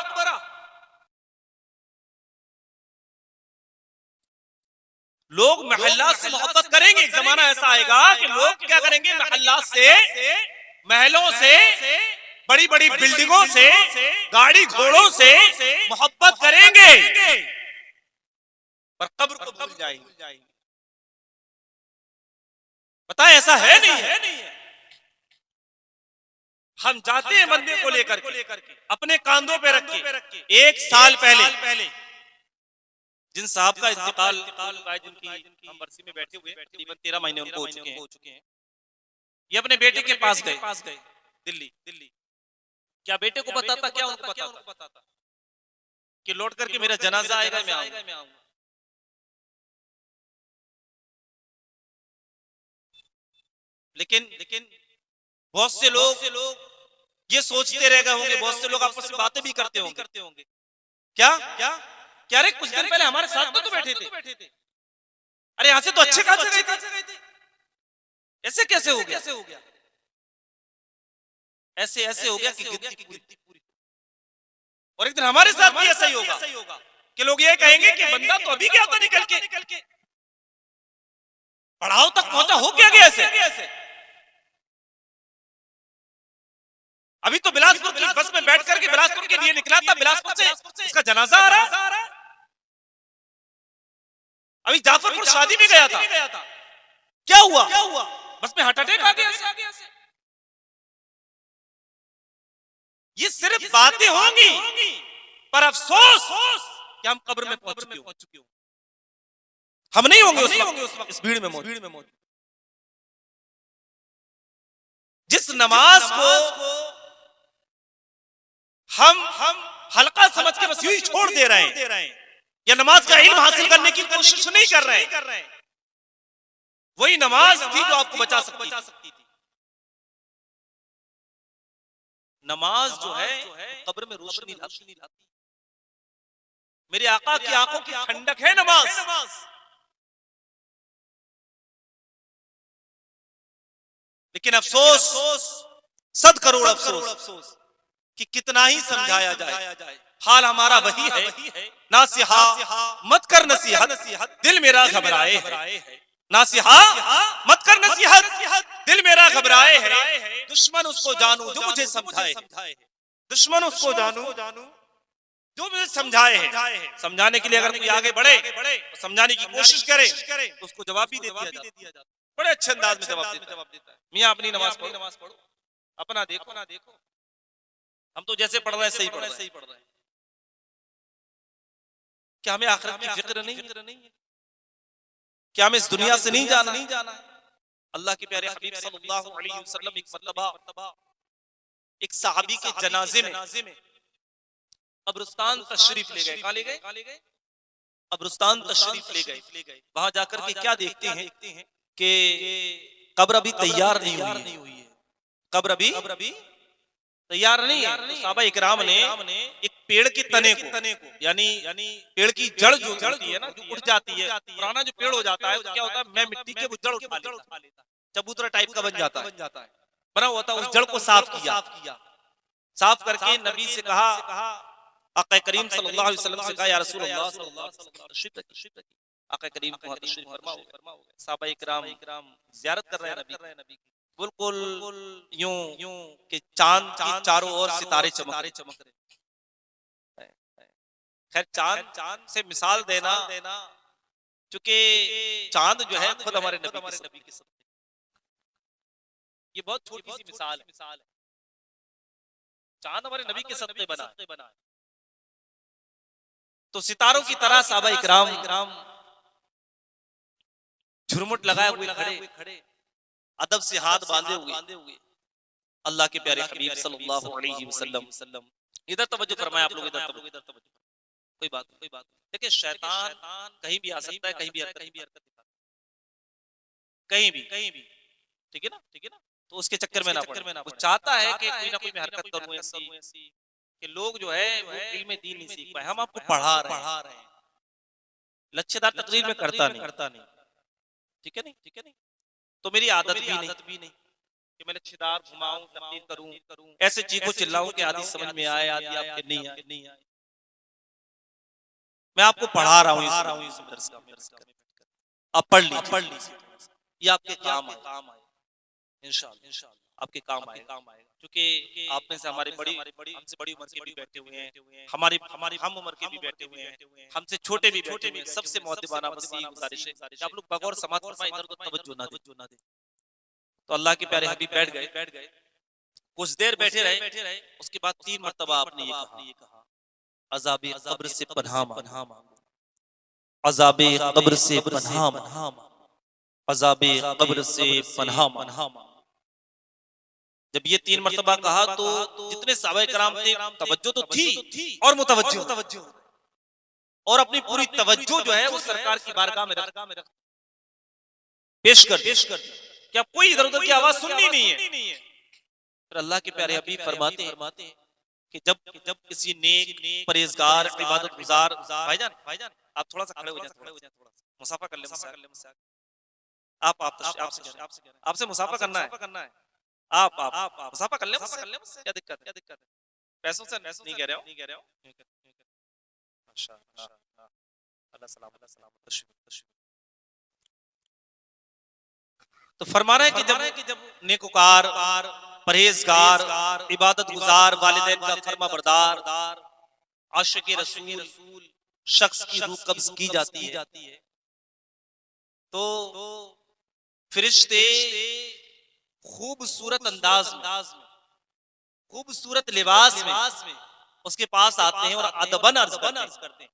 लोग महल्लात से मोहब्बत करेंगे। एक जमाना ऐसा आएगा कि लोग क्या करेंगे, महल्लात से, महलों से, बड़ी बड़ी बिल्डिंगों से, गाड़ी घोड़ों से मोहब्बत करेंगे, पर कब्र को भूल जाएंगे। बताएं ऐसा है नहीं है? हम जाते हैं बंदे को लेकर के अपने कांधों पे रख के। 1 साल पहले जिन साहब का इंतकाल हुआ है, जिनकी हम बरसी में बैठे हुए तकरीबन 13 महीने उनको हो चुके हैं, ये अपने बेटे के पास गए दिल्ली। क्या बेटे को बताता, क्या उनको बताता कि लौट करके मेरा जनाजा आएगा, मैं आऊंगा। लेकिन बहुत से लोग ये सोचते रह गए होंगे, बहुत से लोग आपस में बातें भी करते होंगे, क्या रे कुछ दिन पहले हमारे साथ तो बैठे थे, अरे यहाँ से तो अच्छे खासे गए थे, ऐसे कैसे हो गया? ऐसे हो गया कि गिनती पूरी। और एक दिन हमारे साथ भी ऐसा ही होगा कि लोग ये कहेंगे कि बंदा तो अभी गया था निकल के, पड़ाव तक पहुंचा, हो क्या गया ऐसे? अभी तो बिलासपुर की बस में बैठ करके बिलासपुर के लिए निकला था, बिलासपुर से इसका जनाजा आ रहा। अभी जाफरपुर शादी में गया था, क्या हुआ? बस में हार्ट अटैक आ गया। ये सिर्फ बातें होंगी, पर अफसोस कि हम कब्र में पहुंच चुके हो। हम नहीं होंगे उस वक्त इस भीड़ में मौजूद। जिस नमाज को हम हल्का समझ के बस यूं ही छोड़ दे रहे हैं, या नमाज का इल्म हासिल करने की कोशिश नहीं कर रहे हैं, वही नमाज थी जो आपको बचा सकती थी। नमाज जो है कब्र में रोशनी लाती। मेरे आका की आंखों की ठंडक है नमाज। लेकिन अफसोस, 100 करोड़ अफसोस कि कितना ही समझाया जाए, हाल हमारा वही है। नासिहा मत कर नसीहत, दिल मेरा घबराए है। नासिहा मत कर नसीहत, दिल मेरा घबराए है। दुश्मन उसको जानू जो मुझे समझाए, दुश्मन उसको जानू जो मुझे समझाए है। समझाने के लिए अगर कोई आगे बढ़े, समझाने की कोशिश करे, तो उसको जवाब भी दे दिया जाता। बड़े अच्छे अंदाज में जवाब देता है, मियां अपनी नमाज पढ़ो, अपना देखो। हम तो जैसे पढ़ रहे हैं सही पढ़ रहे हैं। क्या हमें आखिरत की फिक्र नहीं है? क्या हमें इस दुनिया से नहीं जाना? अल्लाह के प्यारे हबीब सल्लल्लाहु अलैहि वसल्लम एक मरतबा एक सहाबी के जनाजे में कब्रिस्तान तशरीफ ले गए। कहाँ ले गए? कब्रिस्तान तशरीफ ले गए। वहां जाकर के क्या देखते हैं कि कब्र अभी तैयार नहीं हुई है। कब्र अभी तैयार नहीं है। तो साहबा इकराम ने एक पेड़ के तने को यानी पेड़ की जड़ जो होती है ना, जो उठ जाती है, पुराना जो पेड़ हो जाता है, तो क्या होता है, मैं मिट्टी के वो जड़ उठा लेता, चबूतरा टाइप का बन जाता है, बना हुआ था। उस जड़ को साफ किया, साफ करके नबी से कहा आका करीम सल्लल्लाहु अलैहि वसल्लम से कहा, या रसूल अल्लाह सल्लल्लाहु अलैहि वसल्लम तशरीफ रखिए। आका करीम को वहाँ तशरीफ फरमा हो गए। सहाबा इकराम जियारत कर रहे हैं नबी की, बिल्कुल यूं कि चांद की चारों ओर सितारे चमक रहे। खैर चांद से मिसाल देना, चूंकि चांद जो है खुद हमारे नबी के साथ, ये बहुत छोटी सी मिसाल है। चांद हमारे नबी के सदक़े बना, तो सितारों की तरह सहाबा इकराम झुरमुट लगाए हुए खड़े, अदब से हाथ बांधे हुए अल्लाह के प्यारे हबीब सल्लल्लाहु अलैहि वसल्लम। इधर तवज्जो फरमाएं आप लोग, इधर तवज्जो। कोई बात देखिए, शैतान कहीं भी आ सकता है, कहीं भी हरकत दिखाता है, कहीं भी, ठीक है ना, तो उसके चक्कर में ना पड़े। वो चाहता है कि कोई ना कोई मैं हरकत करूं ऐसी कि लोग जो है वो इल्म दीन नहीं सीख पाए। हम आपको पढ़ा रहे हैं, लच्छेदार तकरीर में करता नहीं, ठीक है नहीं। तो मेरी आदत भी नहीं कि मैं लच्छेदार घुमाऊं, तकरीर करूं, ऐसे चीखों चिल्लाऊं कि आदि समझ में आए, आदि आपके नहीं आए। मैं आपको पढ़ा रहा हूं इस दर्स का, आप पढ़ लीजिए, ये आपके काम आए इंशाअल्लाह, आपके काम आएगा। क्योंकि आप में से हमारे हमसे बड़ी उम्र के भी बैठे हुए हैं, हमारी हम उम्र के भी बैठे हुए हैं, हमसे छोटे भी बैठे हुए हैं। सबसे मुअद्दिबाना गुजारिश है कि आप लोग बगौर समाअत फरमाएं, इधर उधर तवज्जो ना दें। तो अल्लाह के प्यारे हबीब बैठ गए, कुछ देर बैठे रहे। उसके बाद 3 मरतबा आपने ये कहा, अज़ाबे क़ब्र से पनाह मांगो, अज़ाबे क़ब्र से पनाह मांगो, अज़ाबे क़ब्र से पनाह मांगो। जब ये 3 मरतबा कहा तो जितने सहाबा किराम थे, तवज्जो तो थी और मुतवज्जो, और अपनी पूरी तवज्जो जो है वो सरकार की बारगाह में पेश कर क्या कोई इधर उधर की आवाज सुननी नहीं है। फिर अल्लाह के प्यारे हबीब फरमाते हैं कि जब किसी नेक परहेजगार इबादत गुजार, भाईजान आप थोड़ा सा खड़े हो जाए, थोड़ा मुसाफा कर ले मुझसे, आपसे मुसाफा करना है, आप मुसाफा कर ले मुझसे, क्या दिक्कत है? पैसों से नहीं कह रहे हो। माशाअल्लाह, अल्लाह सलामत। तो फरमा रहे हैं कि जब नेकोकार, परहेजगार, इबादत गुजार, वालिदैन का फरमा बरदार, आशिक रसूल शख्स की रूह कब्ज की जाती है, तो फरिश्ते खूबसूरत अंदाज में, खूबसूरत लिबास में उसके पास आते हैं और अदबन अर्ज करते हैं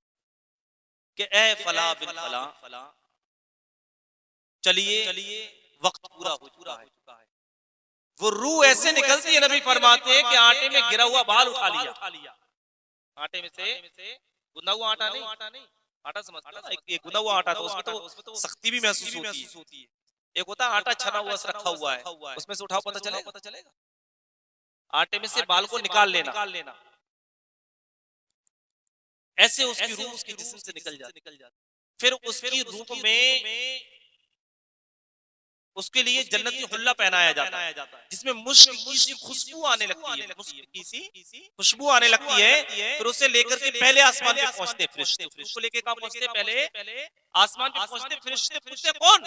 कि ए फला बिन फला, चलिए वक्त पूरा हो चुका है। वो रूह ऐसे निकलती है, नबी फरमाते हैं कि आटे में गिरा हुआ बाल उठा लिया। आटे में से गुंदा हुआ आटा नहीं, आटा समझते हैं, एक गुंदा हुआ आटा, तो उसमें तो सख्ती भी महसूस होती है। एक होता है आटा छना हुआ रखा हुआ है, उसमें से उठाओ पता चलेगा। आटे में से बाल को निकाल लेना, ऐसे उसकी रूह उसके जिस्म से निकल जाती। फिर उसकी रूह में उसके लिए जन्नती हुल्ला पहनाया जाता है, जिसमें मुश्क की खुशबू आने लगती है, खुशबू आने लगती है। फिर उसे लेकर के पहले आसमान पे पहुंचते फरिश्ते, उसको लेके कहां पहुंचते? पहले आसमान पे पहुंचते। फरिश्ते पूछते कौन?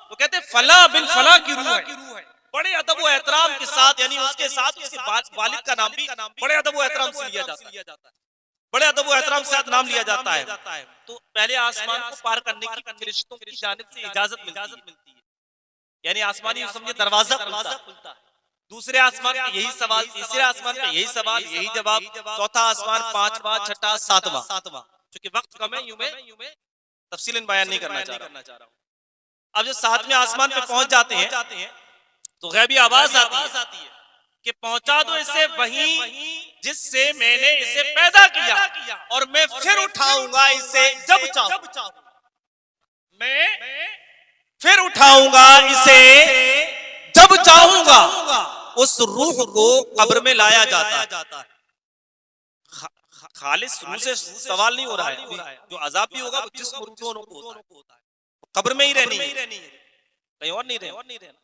तो कहते फला बिन फला की रूह है। बड़े अदब व एहतराम के साथ, यानी उसके साथ उसके वालिद का नाम भी बड़े अदब व एहतराम से लिया जाता है, बड़े अदब व एहतराम से नाम लिया जाता है। तो पहले आसमान को पार करने की फरिश्तों की जानिब से इजाजत मिलती है, यानी आसमानी समझे दरवाजा खुलता है। दूसरे आसमान पे यही सवाल, तीसरे आसमान पे यही सवाल, यही जवाब, चौथा आसमान, पांचवा, छठा, सातवां। क्योंकि वक्त कम है, यूं मैं तफसीलन बयान नहीं करना चाह रहा हूं। अब जब 7वें आसमान पे पहुंच जाते हैं तो गैबी आवाज आती है कि पहुंचा दो इसे वहीं जिससे मैंने इसे पैदा किया, और मैं फिर उठाऊंगा इसे जब चाहूं, मैं फिर उठाऊंगा इसे जब चाहूंगा। उस रूह को कब्र में लाया जाता है। खालिस रूह से सवाल नहीं हो रहा है, जो अजाब भी होगा वो जिस्म रूह दोनों को होता है। कब्र में ही रहनी है, कहीं और नहीं रहना,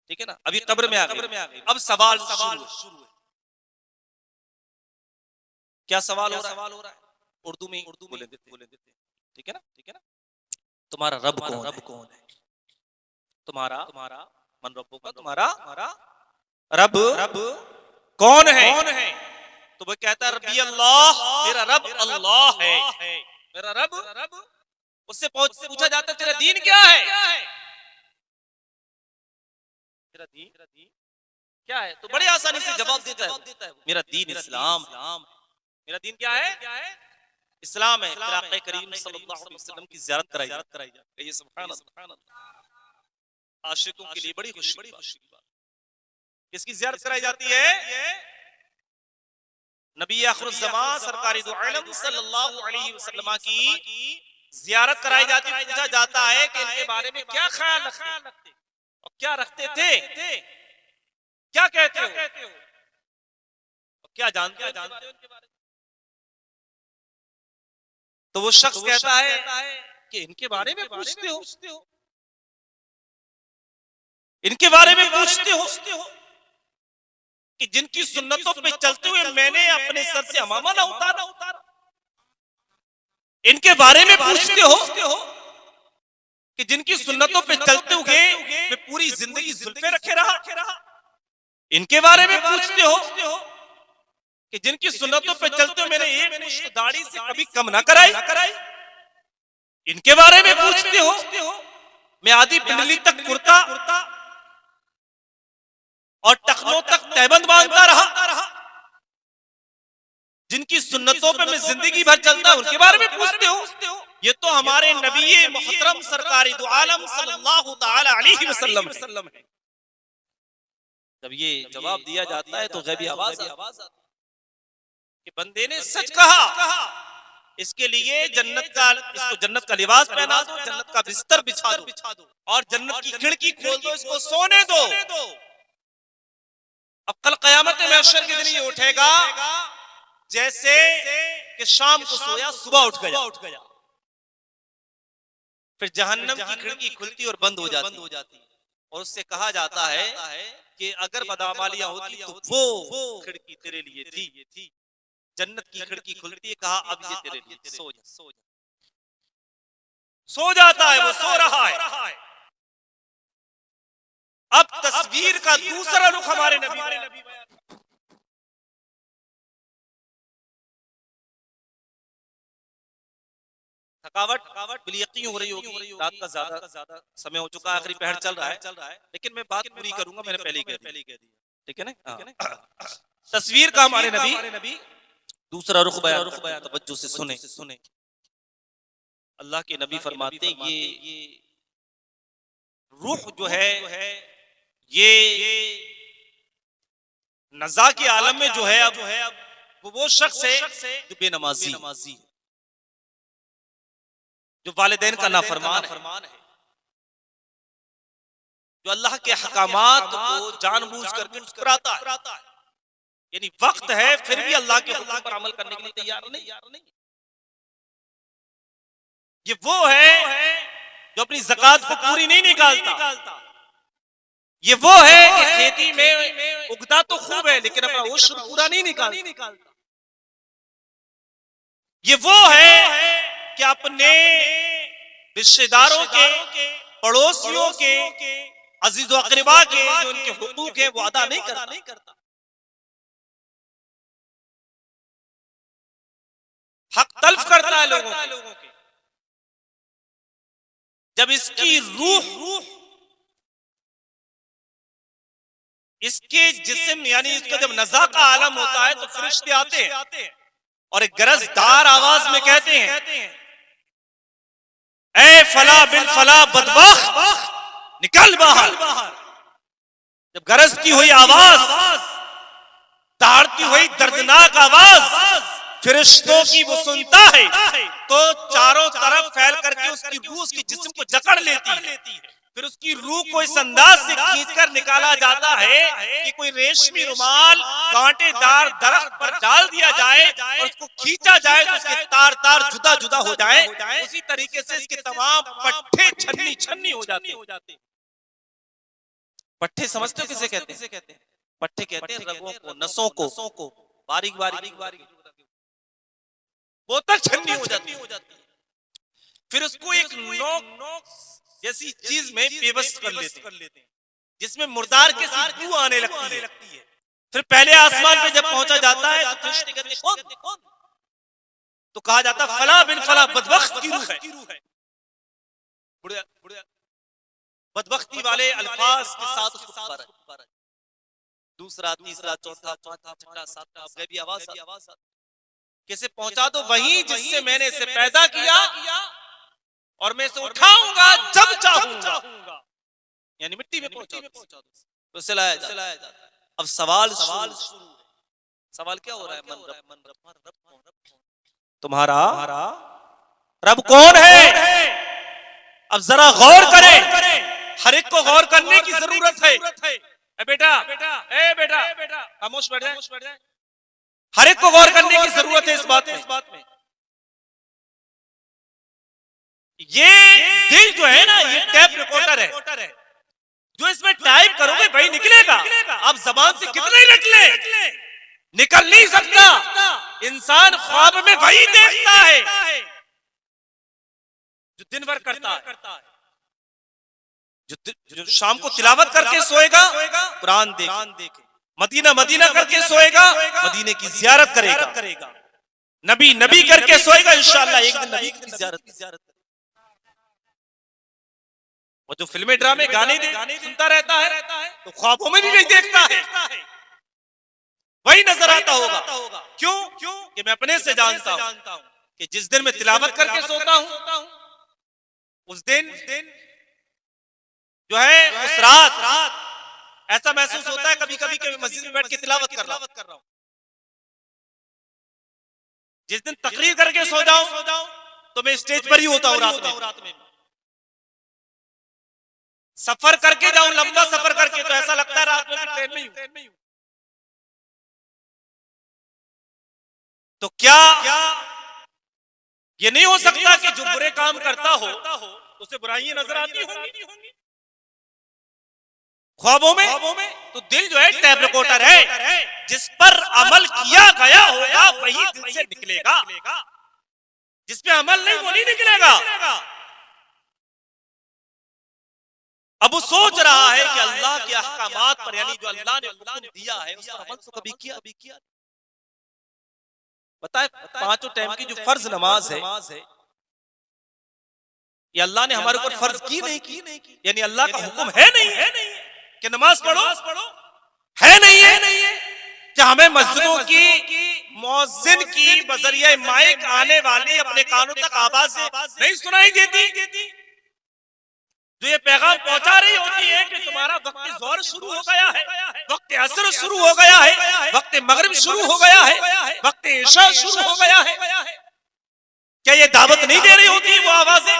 ठीक है ना। अभी कब्र में आ गए, अब सवाल शुरू है। क्या सवाल हो रहा है? उर्दू में बोले देते, ठीक है ना। तुम्हारा रब कौन है? तुम्हारा मन रब्बो का तुम्हारा रब कौन है? तो वो कहता है रब्बी अल्लाह, मेरा रब अल्लाह है, मेरा रब। उससे पूछा जाता है तेरा दीन क्या है? तेरा दीन क्या है? तो बड़े आसानी से जवाब देता है मेरा दीन इस्लाम। मेरा दीन क्या है? इस्लाम है। फिर आक़ा करीम सल्लल्लाहु अलैहि वसल्लम की ज़ियारत कराई जाती है। सुभान अल्लाह। आशिकों के लिए बड़ी खुशी की बात। किसकी ज़ियारत कराई जाती है? नबी आखिरुज़ ज़मान सरकारी दो आलम सल्लल्लाहु अलैहि वसल्लम की ज़ियारत कराई जाती है। पूछा जाता है कि इनके बारे में क्या ख्याल रखते और क्या रखते थे, क्या कहते हो और क्या जानते हो उनके बारे में। तो वो शख्स कहता है कि इनके बारे में पूछते हो, इनके बारे में पूछते हो कि जिनकी सुन्नतों पे चलते हुए मैंने अपने सर से अमामा ना उतारा। इनके बारे में पूछते हो कि जिनकी सुन्नतों पे चलते हुए मैं पूरी जिंदगी जुल्फे रखे रहा। इनके बारे में पूछते हो कि जिनकी सुन्नतों पे चलते हुए मैंने एक मुश्त दाढ़ी से कभी कम ना कराई। इनके बारे में पूछते हो मैं आधी पिंडली तक कुर्ता और टखनों तक तहबंद बांधता रहा। जिनकी सुन्नतों पे मैं जिंदगी भर चलता हूं उनके बारे में पूछते हो। ये तो हमारे नबी मुहतरम सरकारी दो आलम सल्लल्लाहु तआला अलैहि वसल्लम है। जब ये जवाब दिया जाता है तो गैबी आवाज आती है कि बंदे ने सच कहा। इसके लिए इसको जन्नत का लिबास पहना दो, जन्नत का बिस्तर बिछा दो और जन्नत की खिड़की खोल दो, इसको सोने दो। अब कल क़यामत में महशर के दिन ये उठेगा जैसे कि शाम को सोया सुबह उठ गया। फिर जहन्नम की खिड़की खुलती और बंद हो जाती और उससे कहा जाता है कि अगर बदामालियां होती तो वो खिड़की तेरे लिए थी। जन्नत की खिड़की खुलती है, कहा अब ये तेरे लिए, सो जाता है, वो सो रहा है। अब तस्वीर का दूसरा रुख हमारे नबी थकावट बिलियकीन हो रही होगी, रात का ज्यादा समय हो चुका है, आखिरी पहर चल रहा है, लेकिन मैं बात पूरी करूंगा, मैंने पहले कह दी, ठीक है ना। तस्वीर का हमारे नबी दूसरा रुख बयान, तवज्जो से सुने। अल्लाह के नबी फरमाते ये रूह जो है ये नज़ा के आलम में जो है अब वो शख्स है जो बेनमाजी है, जो वालिदैन का नाफरमान है, जो अल्लाह के हकामात को जानबूझ करके ठुकराता है। यानी वक्त है फिर भी अल्लाह के हुक्म पर अमल करने के लिए तैयार नहीं। ये वो है जो अपनी ज़कात को पूरी नहीं निकालता। ये वो है कि खेती में उगता तो खूब है लेकिन अपना उश्र पूरा नहीं निकालता। ये वो है कि अपने रिश्तेदारों के, पड़ोसियों के, अजीज व अक़रिबा के जो उनके हुकूक है वो अदा नहीं करता। हक तल्फ करता है लोगों के। जब इसकी रूह इसके जिस्म यानी इसका जब नज़ा का आलम होता है तो फरिश्ते आते हैं और एक गरजदार आवाज में कहते हैं, ए फला बिन फला बदबख्त निकल बाहर। जब गरजती हुई आवाज, ताड़ती हुई दर्दनाक आवाज फरिश्तों की वो सुनता है तो चारों तरफ फैल करके उसकी रूह उसके जिस्म को जकड़ लेती है। फिर उसकी रूह को इस अंदाज से खींचकर निकाला जाता है कि कोई रेशमी रुमाल कांटेदार दरख्त पर डाल दिया जाए और उसको खींचा जाए तो उसके तार जुदा जुदा हो जाए। उसी तरीके से इसके तमाम पट्टे छन्नी हो जाते। पट्टे समझते हो किसे कहते हैं? पट्टे कहते हैं रगों को, नसों को बारीक वो तक छन्नी हो जाती है। फिर उसको एक नोक जैसी चीज में बेबस कर लेते हैं, जिसमें मुर्दार के साथ बू आने लगती है। फिर पहले आसमान पे जब पहुंचा जाता है तो फरिश्ते कहते हैं कौन? तो कहा जाता फला बिन फला बदबख्त की रूह है। बदबख्ती वाले अल्फाज के साथ उसको पुकारा, दूसरा तीसरा चौथा पांचवा छठा सातवां गैबी आवाज कैसे पहुंचा दो वहीं जिससे मैंने इसे पैदा किया और मैं इसे उठाऊंगा जब चाहूंगा, यानी मिट्टी में पहुंचा दो तो इसे लाया जाता। अब सवाल शुरू है। सवाल क्या हो रहा है? मन रब तुम्हारा रब कौन है? अब जरा गौर करें, हर एक को गौर करने की जरूरत है। बेटा खामोश बैठ जाए। हर एक को गौर करने की जरूरत है इस बात में। ये दिल जो है ना, ये टैप रिकॉर्डर है, जो इसमें टाइप करोगे वही निकलेगा। आप जबान से कितना ही निकले, निकल नहीं सकता। इंसान ख्वाब में वही देखता है जो दिन भर करता है। जो शाम को तिलावत करके सोएगा कुरान देखे, मदीना करके सोएगा मदीने की जियारत करेगा, नबी करके सोएगा इंशाअल्लाह एक दिन नबी की जियारत। और जो फिल्में ड्रामे गाने सुनता रहता है तो ख्वाबों में भी नहीं देखता है, वही नजर आता होगा। क्यों? कि मैं अपने से जानता हूं कि जिस दिन मैं तिलावत करके सोता हूं उस दिन जो है उस रात ऐसा महसूस होता है कभी कभी कि मैं मस्जिद में बैठ के तिलावत कर रहा हूं। जिस दिन तकरीर करके सो जाऊं तो मैं स्टेज पर ही होता हूं रात में। सफर करके जाऊं, लंबा सफर करके, तो ऐसा लगता है रात में ट्रेन में हूं। तो क्या ये नहीं हो सकता कि जो बुरे काम करता हो उसे बुराइयां नजर आती होंगी ख्वाबों में? तो दिल जो है टैप रिकॉर्डर है, जिस पर अमल किया गया होगा वही दिल से निकलेगा, जिस पे अमल नहीं वो नहीं निकलेगा। अब वो सोच रहा है कि अल्लाह के अहकामात पर, यानी जो अल्लाह ने हुक्म दिया है उस पर अमल तो कभी किया। बताए पांचों टाइम की जो फर्ज नमाज है ये अल्लाह ने हमारे ऊपर फर्ज की नहीं की, यानी अल्लाह का हुक्म है नहीं कि नमाज पढ़ो, है नहीं है क्या हमें मस्जिदों की मुअज्जिन की बजरिया माइक आने वाली अपने कानों तक आवाज नहीं सुनाई देती, जो ये पैगाम पहुंचा रही होती है कि तुम्हारा वक्त ज़ोहर शुरू हो गया है, वक्त असर शुरू हो गया है, वक्त मगरिब शुरू हो गया है, वक्त इशा शुरू हो गया है? क्या ये दावत नहीं दे रही होती वो आवाजें?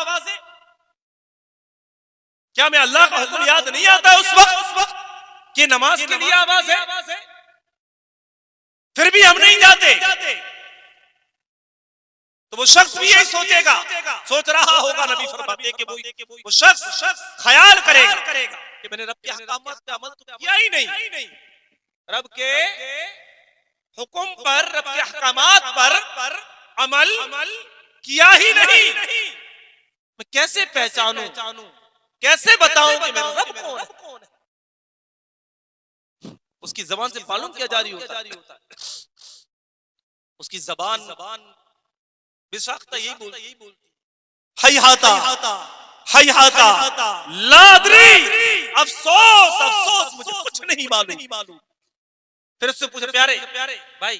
क्या मैं अल्लाह का हुक्म याद नहीं आता उस वक्त कि नमाज के लिए आवाज है? फिर भी हम नहीं जाते। तो वो शख्स भी यही सोच रहा होगा, नबी फरमाते कि वो शख्स ख्याल करेगा कि मैंने रब के अहकामात पे अमल तो किया ही नहीं, रब के हुक्म पर, रब के अहकामात पर अमल किया ही नहीं। मैं कैसे पहचानूं, कैसे बताऊं कि मेरा रब कौन है? उसकी जबान से मालूम किया जारी होता है। उसकी जबान बेसाख्ता यही बोलती, hayhata लादरी, अफसोस मुझे कुछ नहीं मालूम। फिर उससे पूछे प्यारे भाई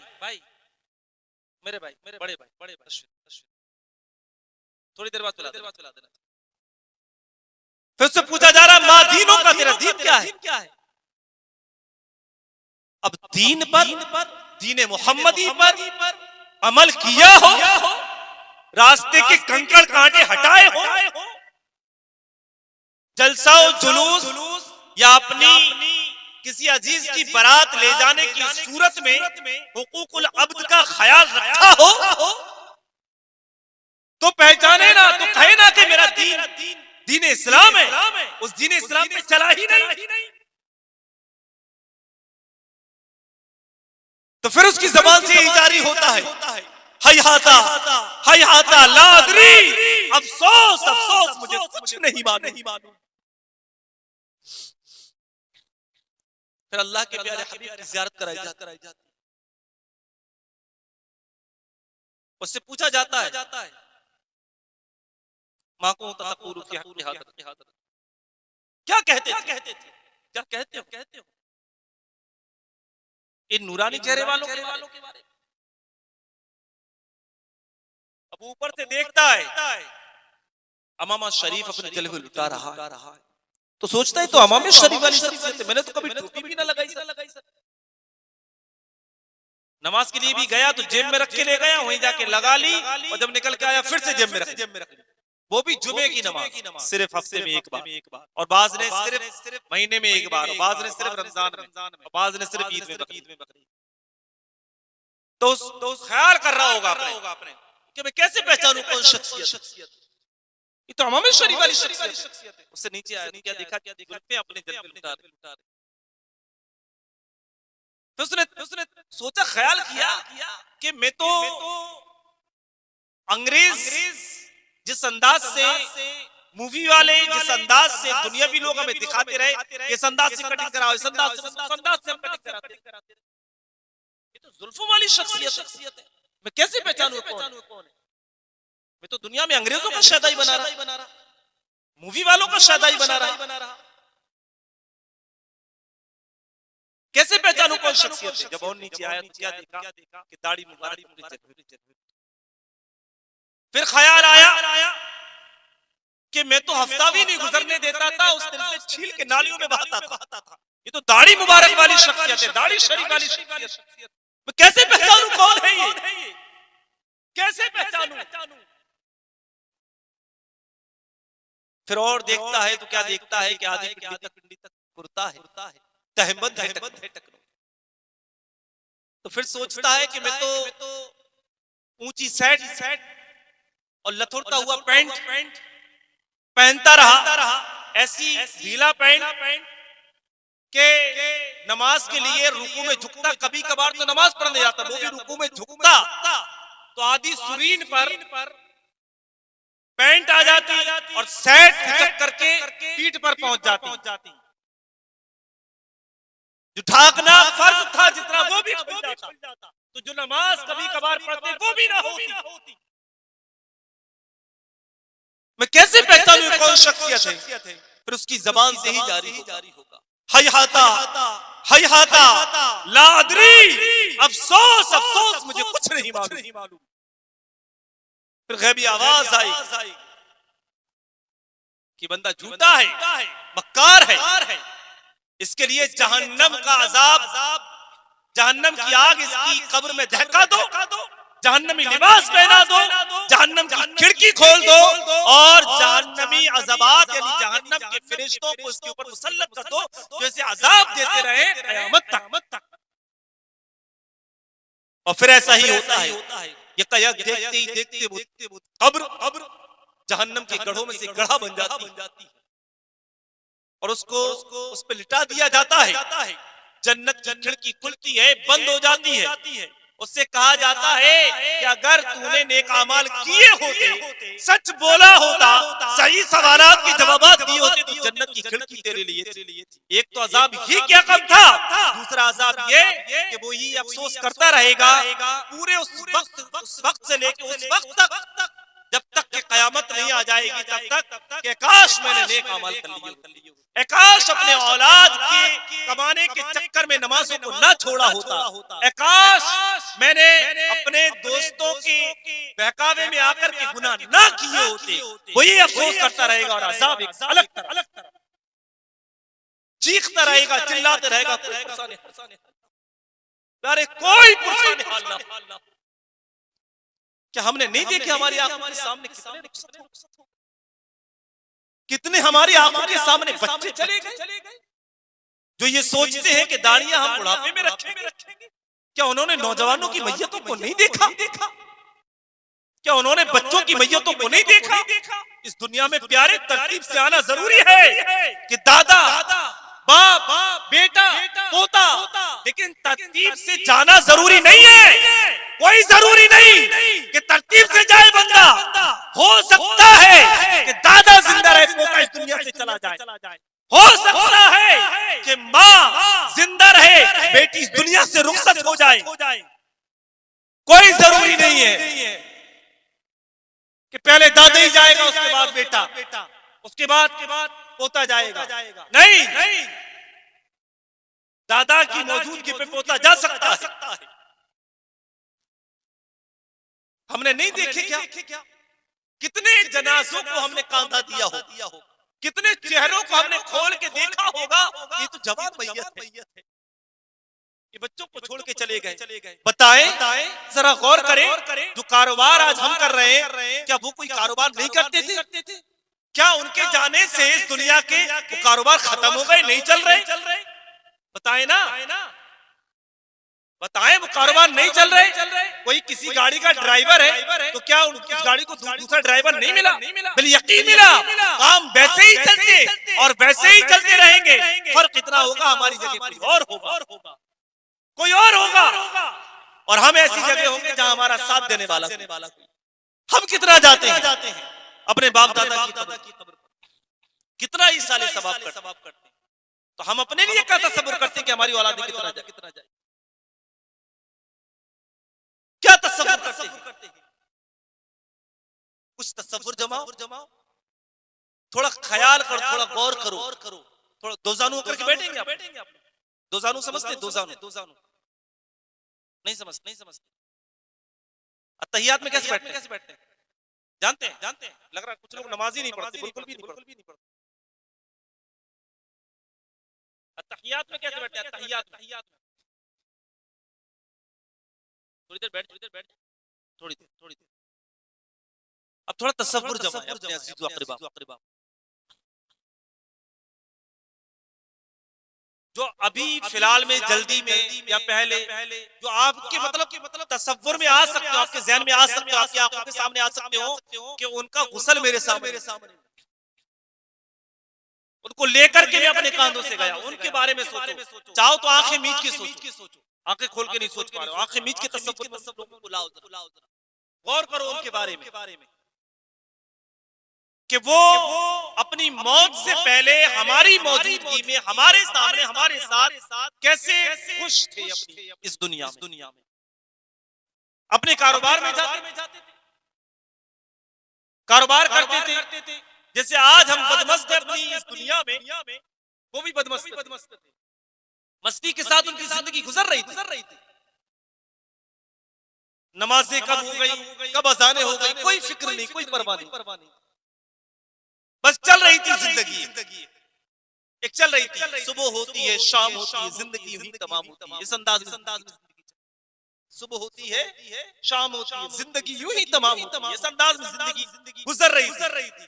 मेरे बड़े भाई थोड़ी देर बाद पिला देना। फिर उससे पूछा जा रहा माँ दीनों का, तेरा दीन क्या है? अब दीन पर, दीन मोहम्मदी पर अमल किया हो, रास्ते के कंकड़ कांटे हटाए हो, जलसा जुलूस या अपनी किसी अजीज की बारात ले जाने की सूरत में हुकूकुल अब्द का ख्याल रखा हो, तो पहचाने ना, तो कहे ना कि मेरा दीन इस्लाम है, उस दीन इस्लाम पे चला ही नहीं। तो फिर उसकी जबान से यही जारी होता है, हाता ला अदरी, अफसोस अफसोस मुझे कुछ नहीं मालूम। फिर अल्लाह के प्यारे हबीब की ज़ियारत कराई जाती, उससे पूछा जाता है माँ को तक़ूलु फ़ी हक़्क़ि हाज़ा, क्या कहते हो इन नूरानी चेहरे वालों के बारे। अब ऊपर से देखता है अमामा शरीफ अपने जलवे लुटा रहा है, तो सोचता है तो अमामा शरीफ वाली शख्सियत है, मैंने तो कभी टोपी भी ना लगाई सर। नमाज के लिए भी गया तो जेब में रख के ले गया, वहीं जाके लगा ली, और जब निकल के आया फिर से जेब में रख ली। वो भी जुमे की नमाज सिर्फ हफ्ते में एक बार, और बाज ने सिर्फ महीने में एक बार, और बाज ने सिर्फ रमजान में, और बाज ने सिर्फ ईद में बकरीद। तो ख्याल कर रहा होगा आपने कि मैं कैसे पहचानूं कौन शख्सियत, ये तो अमामे शरीफ वाली शख्सियत है। उससे नीचे आया, क्या देखा अपने दिल पे उतार। फिर उसने सोचा, ख्याल किया कि मैं तो अंग्रेज जिस अंदाज से मूवी वाले, जिस अंदाज से दुनियावी लोग हमें दिखाते रहे, इस अंदाज से कटिंग कराओ, इस अंदाज से हम कटिंग कराते, ये तो जुल्फों वाली शख्सियत है। मैं कैसे पहचानूं कौन है? मैं तो दुनिया में अंग्रेजों का शादाई बना रहा, मूवी वालों का शादाई बना रहा, कैसे पहचानूं कौन शख्सियत है? जब और नीचे आया तो क्या देखा कि दाढ़ी मुबारक। फिर ख्याल आया कि मैं तो हफ्ता भी नहीं गुजरने देता था, उस दिन से छील के नालियों में बहाता था। ये तो दाढ़ी मुबारक वाली शख्सियत है, दाढ़ी शरीफ वाली शख्सियत। मैं कैसे पहचानूं कौन है ये? कैसे पहचानूं? फिर और देखता है तो क्या देखता है कि आधी पिंडी तक कुर्ता है, तहमद है टकनो। तो फिर सोचता है कि मैं तो ऊंची शर्ट और लथुड़ता हुआ पैंट पहनता रहा, ऐसी ढीला पैंट के नमाज के लिए रुकू में झुकता, कभी कभार तो नमाज पढ़ने जाता, वो भी रुकू में झुकता तो आधी सुरीन पर पैंट आ जाती और शर्ट खिचक करके पीठ पर पहुंच जाती। जो ढाकना फर्ज था जितना वो भी खुल जाता, तो जो नमाज कभी कभार पढ़ते वो भी ना होती। मैं कैसे पहचानूं कौन शख्सियत है? फिर उसकी जबान से ही जारी होगा, हाता ला अदरी, अफसोस अफसोस मुझे कुछ नहीं मालूम। फिर गैबी आवाज आई कि बंदा झूठा है, मक्कार है, इसके लिए जहन्नम का अजाब, जहन्नम की आग इसकी कब्र में दहका दो, जहन्नमी लिबास पहना दो, जहन्नम की खिड़की खोल दो, और जहन्नमी अज़ाबात यानी जहन्नम के फरिश्तों को इसके ऊपर मुसल्लत कर दो, जैसे अजाब देते रहे क़यामत तक। और फिर ऐसा ही होता है, ये देखते वो कब्र जहन्नम के गढ़ों में से गढ़ा बन जाती है, और उसको उस पे लिटा दिया जाता है। जन्नत की खिड़की खुलती है, बंद हो जाती है। उससे कहा जाता है कि अगर तूने नेक अमाल किए होते, सच बोला होता, सही सवालात के जवाब दिए होते, तो जन्नत की खिड़की तेरे लिए थी। एक तो अजाब ही क्या कम था, दूसरा अजाब ये कि वो ही अफसोस करता रहेगा पूरे उस वक्त से लेकर उस वक्त तक जब तक कि कयामत नहीं आ जाएगी, तब तक कि काश मैंने नेक अमल कर लिए, काश अपने औलाद के कमाने के चक्कर में नमाजों को ना छोड़ा होता, काश मैंने अपने दोस्तों के बहकावे में आकर के गुनाह ना किए होते। वही अफसोस करता रहेगा और अजाब एक अलग तरह चीखता रहेगा, चिल्लाते रहेगा, अरे कोई पुरसाने हाल ना। क्या हमने नहीं देखे हमारी आंखों के सामने कितने हमारी आंखों के सामने बच्चे चले गए जो ये सोचते हैं कि दाढ़ियां हम बुढ़ापे में रखेंगे। क्या उन्होंने नौजवानों की मैयतों को नहीं देखा? क्या उन्होंने बच्चों की मैयतों को नहीं देखा? इस दुनिया में प्यारे तरतीब से आना जरूरी है कि दादा, बाप, बेटा, पोता, लेकिन तरतीब से जाना जरूरी नहीं है। कोई जरूरी नहीं कि तरतीब से जाए बंदा। हो सकता है कि दादा जिंदा रहे, पोता इस दुनिया से चला जाए। हो सकता है कि माँ जिंदा रहे, बेटी इस दुनिया से रुखसत हो जाए। कोई जरूरी नहीं है कि पहले दादा ही जाएगा, उसके बाद बेटा, उसके बाद पोता जाएगा। नहीं, दादा की मौजूदगी पे पोता जा सकता है। हमने नहीं देखे क्या कितने जनाजों को हमने कांधा दिया हो, कितने चेहरों को हमने खोल के देखा होगा। ये तो जवान मैयत है, ये बच्चों को छोड़ के चले गए। बताएं, जरा गौर करें, जो कारोबार आज हम कर रहे हैं, क्या वो कोई कारोबार नहीं करते थे? क्या उनके जाने से इस दुनिया के वो कारोबार खत्म हो गए, नहीं चल रहे? बताएं ना, बताएं, वो कारोबार नहीं चल रहे। कोई किसी गाड़ी का ड्राइवर है तो क्या उस गाड़ी को दूसरा ड्राइवर नहीं मिला? बिल यकीन मिला। काम वैसे ही चलते और वैसे ही चलते रहेंगे। फर्क इतना होगा, हमारी जगह कोई और होगा और हम ऐसी जगह होंगे जहां हमारा साथ देने वाला कोई। हम कितना जाते हैं अपने बाप दादा की कब्र पर, कितना ही साले सवाब करते हैं, तो हम अपने लिए क्या तसव्वुर करते हैं कि हमारी औलाद कितना जाए? क्या तसव्वुर करते हैं? कुछ तसव्वुर जमाओ, थोड़ा ख्याल करो, थोड़ा गौर करो, थोड़ा दोजानू होकर के बैठेंगे आप। दोजानू समझते? दोजानू नहीं समझते। अत्तहियात में कैसे बैठते हैं? जानते हैं? लग रहा है कुछ लोग नमाज ही नहीं पढ़ते, बिल्कुल भी नहीं पढ़ते। अत्तहियात में कैसे बैठते हैं? अत्तहियात में थोड़ी देर बैठ, थोड़ी देर। अब थोड़ा तसव्वुर जमाएं अपने अज़ीज़ व अक़रबा, जो अभी फिलहाल में, जल्दी में या पहले, जो आपके मतलब तसव्वुर में आ सकते हो, आपके ज़हन में आ सकते हो, आपकी आंखों के सामने आ सकते हो कि उनका गुस्ल मेरे सामने, उनको लेकर के मैं अपने कांधों से गया, उनके बारे में सोचो। चाहो तो आंखें मीच के सोचो, आंखें खोल के नहीं सोच पा रहे हो, आंखें मीच के तसव्वुर लोगों को लाओ, गौर करो उनके बारे में कि वो अपनी मौत से पहले हमारी मौजूदगी में, हमारे सामने, हमारे साथ कैसे खुश थे अपनी इस दुनिया में। अपने कारोबार में जाते थे, कारोबार करते थे। जैसे आज हम बदमस्त हैं अपनी इस दुनिया में, वो भी बदमस्त थे। मस्ती के साथ उनकी जिंदगी गुजर रही थी। नमाजें कब हो गई, कब अज़ानें हो गई, कोई फिक्र नहीं, कोई परवाह नहीं, बस चल रही थी जिंदगी। एक चल रही थी, सुबह होती है, शाम होती है, जिंदगी यूं ही तमाम होती है। इस अंदाज में सुबह होती है, शाम होती है, जिंदगी यूं ही तमाम होती है। इस अंदाज में जिंदगी गुजर रही थी।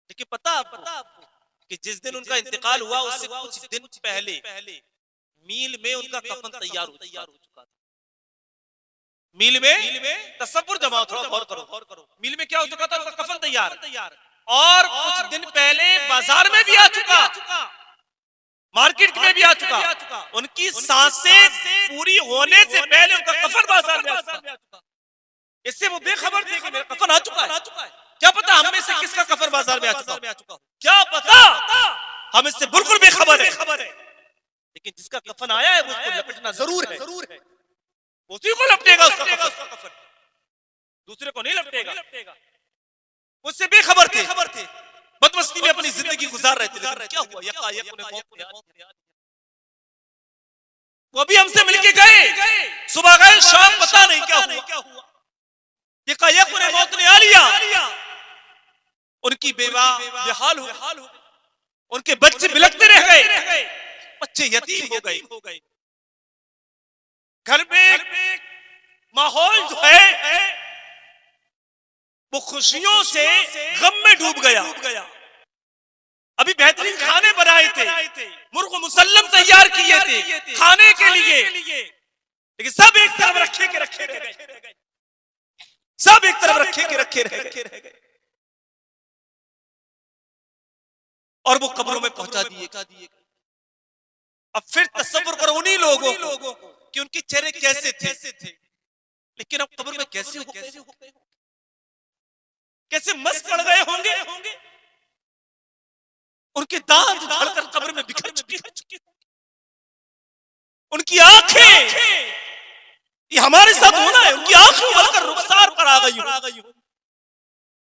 लेकिन पता आपको कि जिस दिन उनका इंतकाल हुआ, उससे कुछ दिन पहले मील में उनका कफन तैयार हो चुका था। मील में तसव्वुर जमाओ, थोड़ा गौर करो। मील में क्या हो चुका था? उनका कफन तैयार, और कुछ दिन पहले बाजार में भी आ चुका, मार्केट में भी आ चुका। उनकी सांसें पूरी होने से पहले उनका कफन बाजार में आ चुका। इससे वो बेखबर थे कि मेरा कफन आ चुका है। क्या पता हम में से किसका कफन बाजार में आ चुका, क्या पता हम इससे बिल्कुल बेखबर है। लेकिन जिसका कफन आया है उसको लपेटना जरूर है, उसी को लपेटेगा उसका कफन, दूसरे को नहीं लपेटेगा। उससे बेखबर थे, बदमस्ती में अपनी जिंदगी गुजार रहे थे। क्या हुआ? यकायक उन्हें मौत आ गई। वो भी हमसे मिलके गए, सुबह गए, शाम पता नहीं क्या हुआ। यकायक उन्हें मौत ने आ लिया। उनकी बेवा बेहाल हो गई, उनके बच्चे बिलखते रह गए, बच्चे यतीम हो गए। घर में माहौल जो है वो खुशियों से गम में डूब गया। अभी बेहतरीन खाने बनाए थे, मुर्ग मुसल्लम तैयार किए थे खाने के लिए, लेकिन सब एक तरफ रखे रह गए, सब एक तरफ रखे रह गए, और वो कब्रों में पहुंचा दिए। अब फिर तसव्वुर करो उन्हीं लोगों को कि उनके चेहरे कैसे थे। लेकिन अब कब्र में कैसे हो गए, कैसे मस पड़ गए होंगे, उनके दांत झड़कर कब्र में बिखर चुके हैं, उनकी आंखें, ये हमारे साथ होना है, उनकी आंखें उबलकर रुखसार पर आ गई,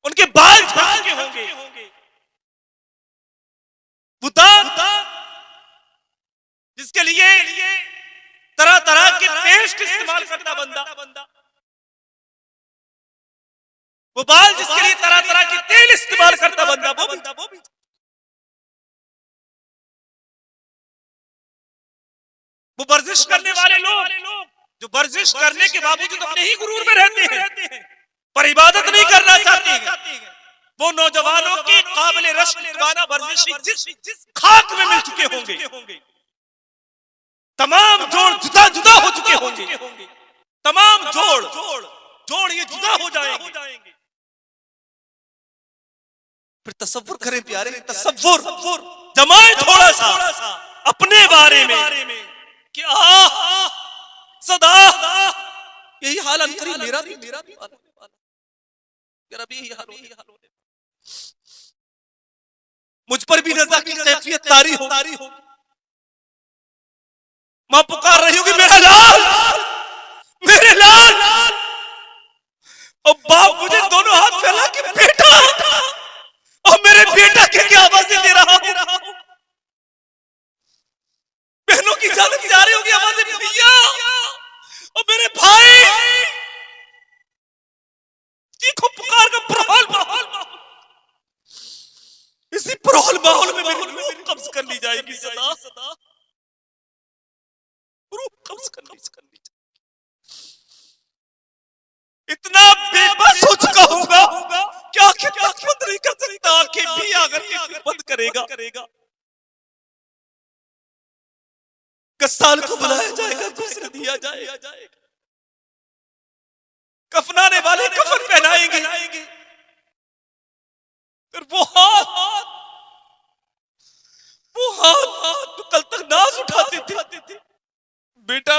उनके बाल झड़ चुके होंगे, वो दांत जिसके लिए तरह तरह के पेस्ट इस्तेमाल करता बंदा, वो बाल जिसके लिए तरह तरह के तेल इस्तेमाल करता बंदा, वो भी वो वर्जिश करने वाले लोग जो वर्जिश करने के बावजूद अपने ही गुरूर में रहते हैं, पर इबादत नहीं करना चाहते हैं, वो नौजवानों की काबिल रश्क दीवाना वर्जिश जिस खाक में मिल चुके होंगे, तमाम जोड़ जुदा जुदा हो चुके होंगे, तमाम जोड़ ये जुदा हो जाएंगे। फिर तसव्वुर करें प्यारे, तसव्वुर जमाए थोड़ा सा अपने बारे में कि सदा यही हाल अंतरी मेरा भी यही हाल हो, मुझ पर भी नज़ा की कैफियत तारी हो, मां पुकार रही होगी मेरा लाल, और बाप मुझे दोनों हाथ फैला के बेटा, और मेरे बेटा के क्या आवाजें दे रहा हूं, बहनों की जान से आ रही होगी आवाजें, भैया और मेरे भाई, चीखो पुकार का प्रहल, इसी प्रहल माहौल में मेरी रूह कब्ज कर ली जाएगी, सदा रूह कब्ज कर ली जाएगी। इतना बेबस हो चुका होगा कि आंखें बंद नहीं कर सकता, आंखें भी अगर बंद करेगा, कसाल को बुलाया जाएगा, गुस्सा दिया जाएगा, कफनाने वाले कफन पहनाएंगे, फिर वो हाथ तो कल तक नाज उठाते थे, बेटा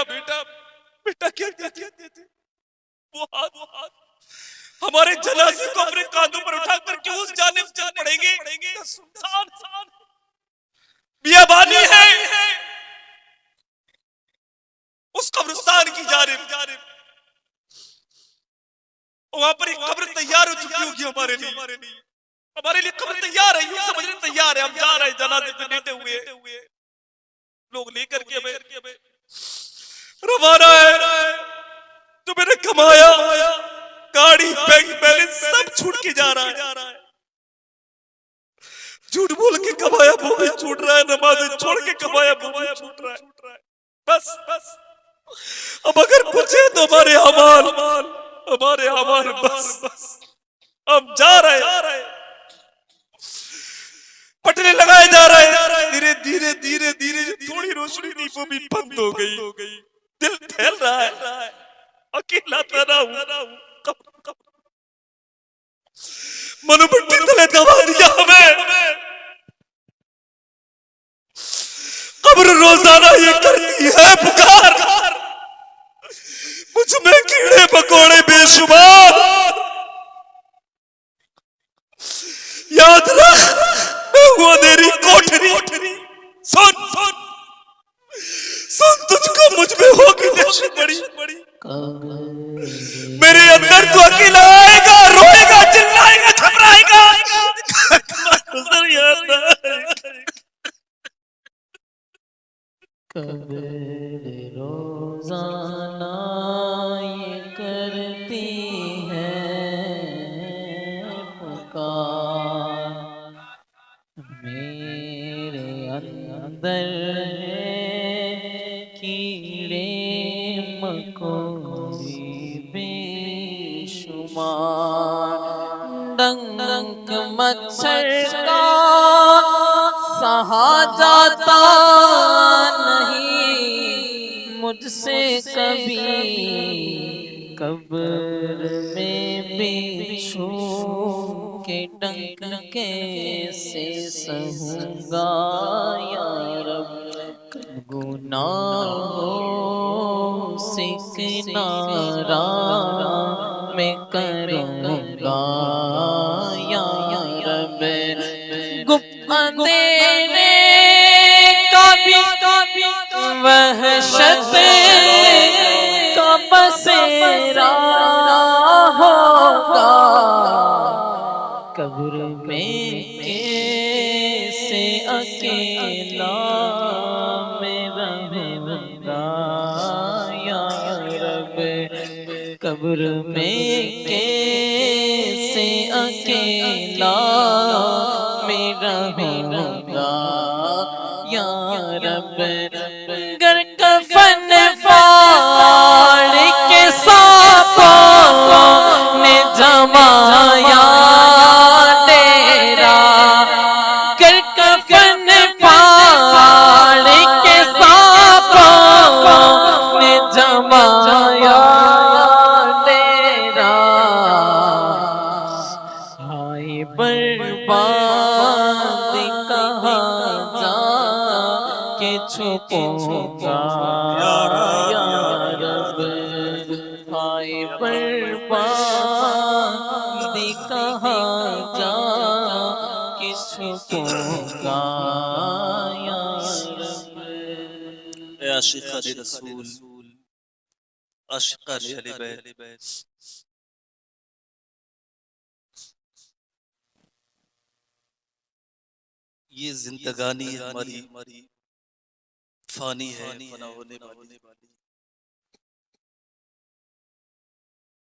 क्या कहते थे, वो हाथ हमारे जनाजे को अपने कांधों पर उठाकर क्यों उस जानिब चल पड़ेंगे, सुनसान बियाबानी है उस कब्रिस्तान की जानिब, वहां पर एक कब्र तैयार हो चुकी होगी हमारे लिए कब्र तैयार है, यूं समझने तैयार है, हम जा रहे हैं जनाजे पे लेटे हुए, लोग लेकर के हमें रवाना है, जो मैंने कमाया गाड़ी बैंक बैलेंस सब छूट के जा रहा है, झूठ बोल के कमाया वो भी छूट रहा है, नमाज़ें छोड़ के कमाया वो भी छूट रहा है, बस अब अगर पूछे तो हमारे अमाल बस हम जा रहे हैं, पटने लगाए जा रहे हैं, धीरे थोड़ी रोशनी थी वो भी बंद हो गई, दिल फैल रहा है, अकेला तना हूं, मनुबट्टी तले दबा दिया हमें, कब्र रोजाना ये करती है पुकार, मुझ में कीड़े मकोड़े बेशुमार, याद रख मैं हूं अंधेरी कोठरी, सुन तुझको मुझ में होगी दहशत बड़ी, मेरे अंदर तो अकेला आएगा, रोएगा, चिल्लाएगा, घबराएगा, गुजर याद कब्र रोजाना ये करती है पुकार, मेरे अंदर कीड़े मकोड़े बेशुमार, डंक मच्छर का सहा जाता नहीं मुझसे कभी, कब्र में बिच्छू के डंक कैसे सहूंगा या रब, गुनाहों से किनारा मैं करूँगा या रब। गुप्त अंधेरे कभी वहशत का बसेरा होगा, कब्र में कैसे अकेला मैं रहूँगा या रब। कब्र में कैसे अकेला मैं रहूँगा या रब। गर कफन फाड़ के सांपों ने जमाया डेरा, गर कफन फाड़ के सांपों ने जमाया डेरा। हाय बर्बाद कहाँ जा के छुपूंगा या रब। हाय बर्बाद कहाँ जा के छुपूंगा या रब। ए आशिक़ान रसूल, आशिक़ान अहले बैत, ये जिंदगानी हमारी फानी है, फना होने वाली।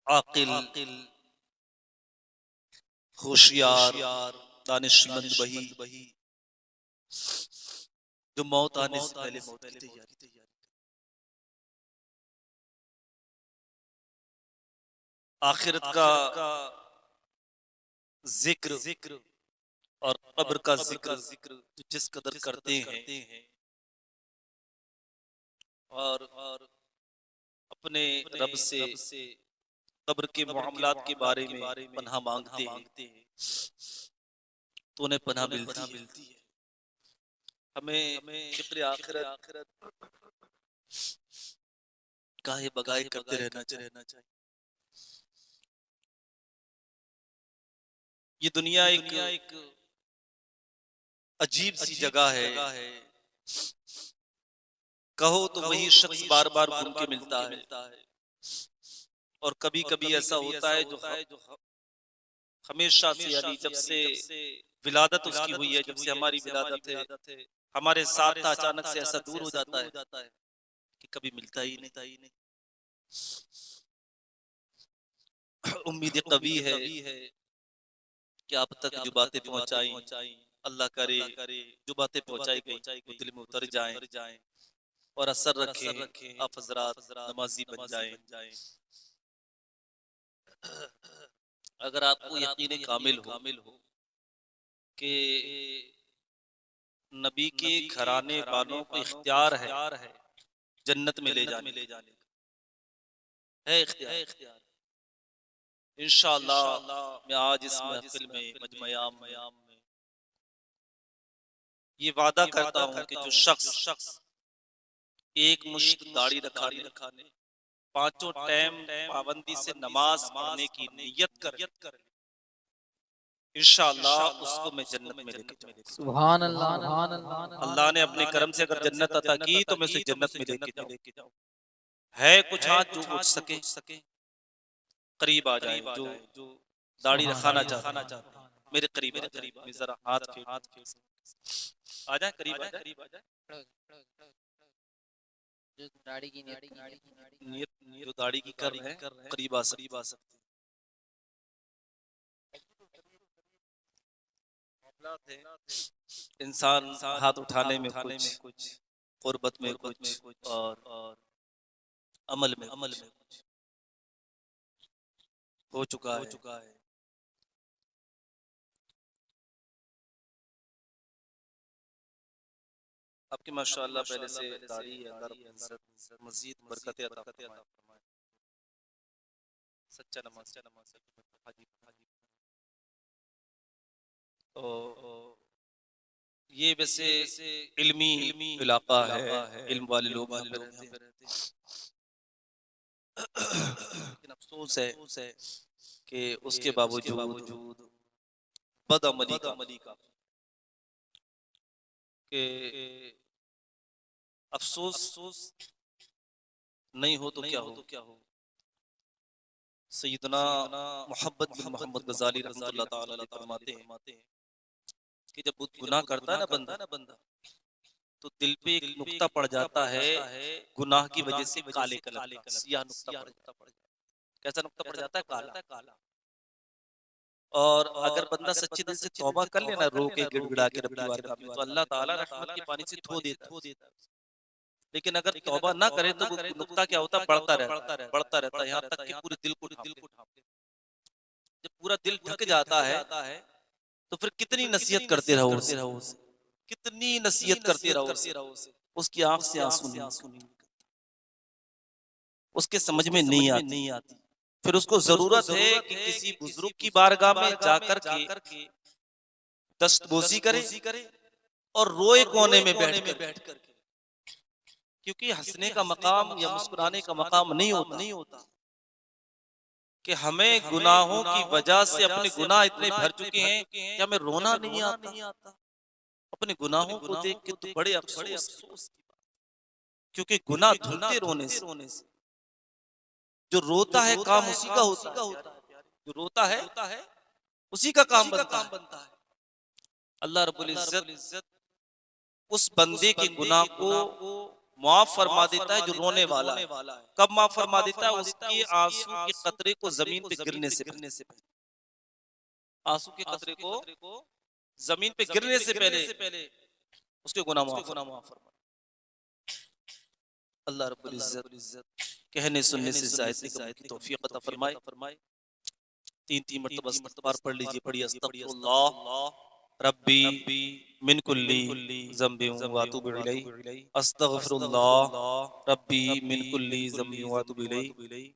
आकिल, होशियार, दानिशमंद वही जो मौत आने से पहले मौत की तैयारी। आखिरत का जिक्र और कब्र का जिक्र जिस कदर करते हैं और अपने रब से कब्र के मामलात के बारे में पनाह मांगते हैं तो उन्हें पनाह मिलती है। हमें फिक्र आखिरत काहे बगाए करते रहना चाहिए। ये दुनिया एक अजीब सी जगह है, कहो तो वही शख्स बार बार घूम के मिलता है और कभी कभी ऐसा होता है जो हमेशा से यानी जब से विलादत उसकी हुई है, जब से हमारी विलादत है, हमारे साथ अचानक से ऐसा दूर हो जाता है कि कभी मिलता ही नहीं। उम्मीद कभी है कि आप तक जो बातें पहुंचाई अल्लाह करे जो बातें पहुंचाई गई वो दिल में उतर जाएं और असर रखें, आप हजरात नमाजी बन जाएं। अगर आपको यकीन कामिल हो कि नबी के घराने वालों को इख्तियार है जन्नत में ले जाने का, है इख्तियार। इंशाअल्लाह मैं आज इस महफिल में मजमयाम में ये वादा करता हूँ कि जो शख्स एक मुश्त दाढ़ी रखाने पांचों टाइम पाबंदी से नमाज पढ़ने की नियत कर इंशाअल्लाह उसको मैं जन्नत में लेके जाऊंगा। सुभान अल्लाह। अल्लाह ने अपने करम से अगर जन्नत अता की तो मैं उसे जन्नत में लेके जाऊं। है कुछ हाथ जो उठ सके करीब आ जाए, जो दाढ़ी रखाना चाहते हैं मेरे करीब जरा हाथ फेर आ जाए, करीब आ जाए। जो दाढ़ी की नियत जो दाढ़ी की कर रहे हैं करीब आ सकते हैं। इंसान हाथ उठाने में कुछ कुर्बत में कुछ और अमल में कुछ हो चुका है। आपकी माशाअल्लाह पहले से दाढ़ी है, अल्लाह रब्बुल इज्जत मज़ीद बरकतें अता फरमाए। सच्चा नमाज हाजी तो ये वैसे इल्मी इलाका है, इल्म वाले लोग यहाँ पे रहते हैं। लेकिन अफसोस है कि उसके बावजूद बदअमली का कि अफसोस नहीं हो तो क्या हो। सैयदना मोहब्बत बिन मोहम्मद गजाली रहमतुल्लाह ताला अलैह फरमाते हैं कि जब गुनाह करता है ना बंदा तो दिल पे एक नुक्ता पड़ जाता है गुनाह की वजह से काले कलर का सियाह नुक्ता पड़ जाता है। कैसा नुक्ता पड़ जाता है? काला। और अगर बंदा सच्चे दिल से तौबा कर लेना, रो के गिड़गिड़ा के रब्बी बारगाह में, तो अल्लाह ताला रहमत के पानी से धो देता है। लेकिन अगर तौबा ना करे तो वो नुक्ता क्या होता है? बढ़ता रहता है यहाँ तक कि पूरे दिल को ढांप ले। जब पूरा दिल ढक जाता है तो फिर कितनी नसीहत करते रहो उसे, कितनी नसीहत करते रहो उसे, उसकी आंख से आंसू नहीं निकलते, उसके समझ में नहीं आती। फिर उसको जरूरत है कि किसी बुजुर्ग की बारगाह में जाकर के दस्तबोसी करे और रोए कोने में बैठ कर। क्योंकि हंसने का मकाम या मुस्कुराने का मकाम नहीं होता कि हमें गुनाहों की वजह से अपने गुनाह इतने भर चुके हैं कि हमें रोना नहीं आता। अपने गुनाहों को देख के तो बड़े अफसोस की बात। क्योंकि गुनाह धुलते रोने से। जो रोता है काम उसी का होता है, जो रोता है उसी का काम बनता है। अल्लाह रब्बुल इज्जत उस बंदे के गुनाह को माफ फरमा देता है जो रोने वाला है। कब माफ फरमा देता है? उसके आंसू के कतरे को जमीन पे गिरने से पहले। आंसू के कतरे को जमीन पे गिरने से पहले उसके गुनाह माफ फरमा। अल्लाह रब्बुल इज्जत कहने सुनने से जायज़ की तौफीक अता फरमाए। तीन मरतबा इस्तग़फ़ार पढ़ लीजिए, पढ़िए अस्तग़फिरुल्लाह रब्बी मिन कुल्ली ज़म्बिन व अतूबु इलैहि, अस्तग़फिरुल्लाह रब्बी मिन कुल्ली ज़म्बिन व अतूबु इलैहि,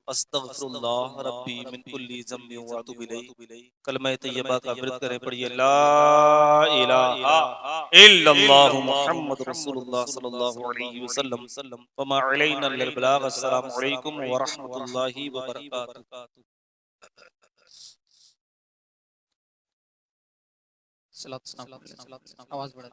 अस्तग़फिरुल्लाह रब्बी मिन कुल्ली ज़म्बिन व अतूबु इलैहि। कलमा तैयबा का विर्द करें, पढ़िए ला इलाहा इल्लल्लाहु मुहम्मद रसूलुल्लाह सल्लल्लाहु अलैहि वसल्लम व मा अलैना इल्लल बलाग। अस्सलामु अलैकुम व रहमतुल्लाहि व बरकातुहू। सलात सलाम आवाज बढ़ा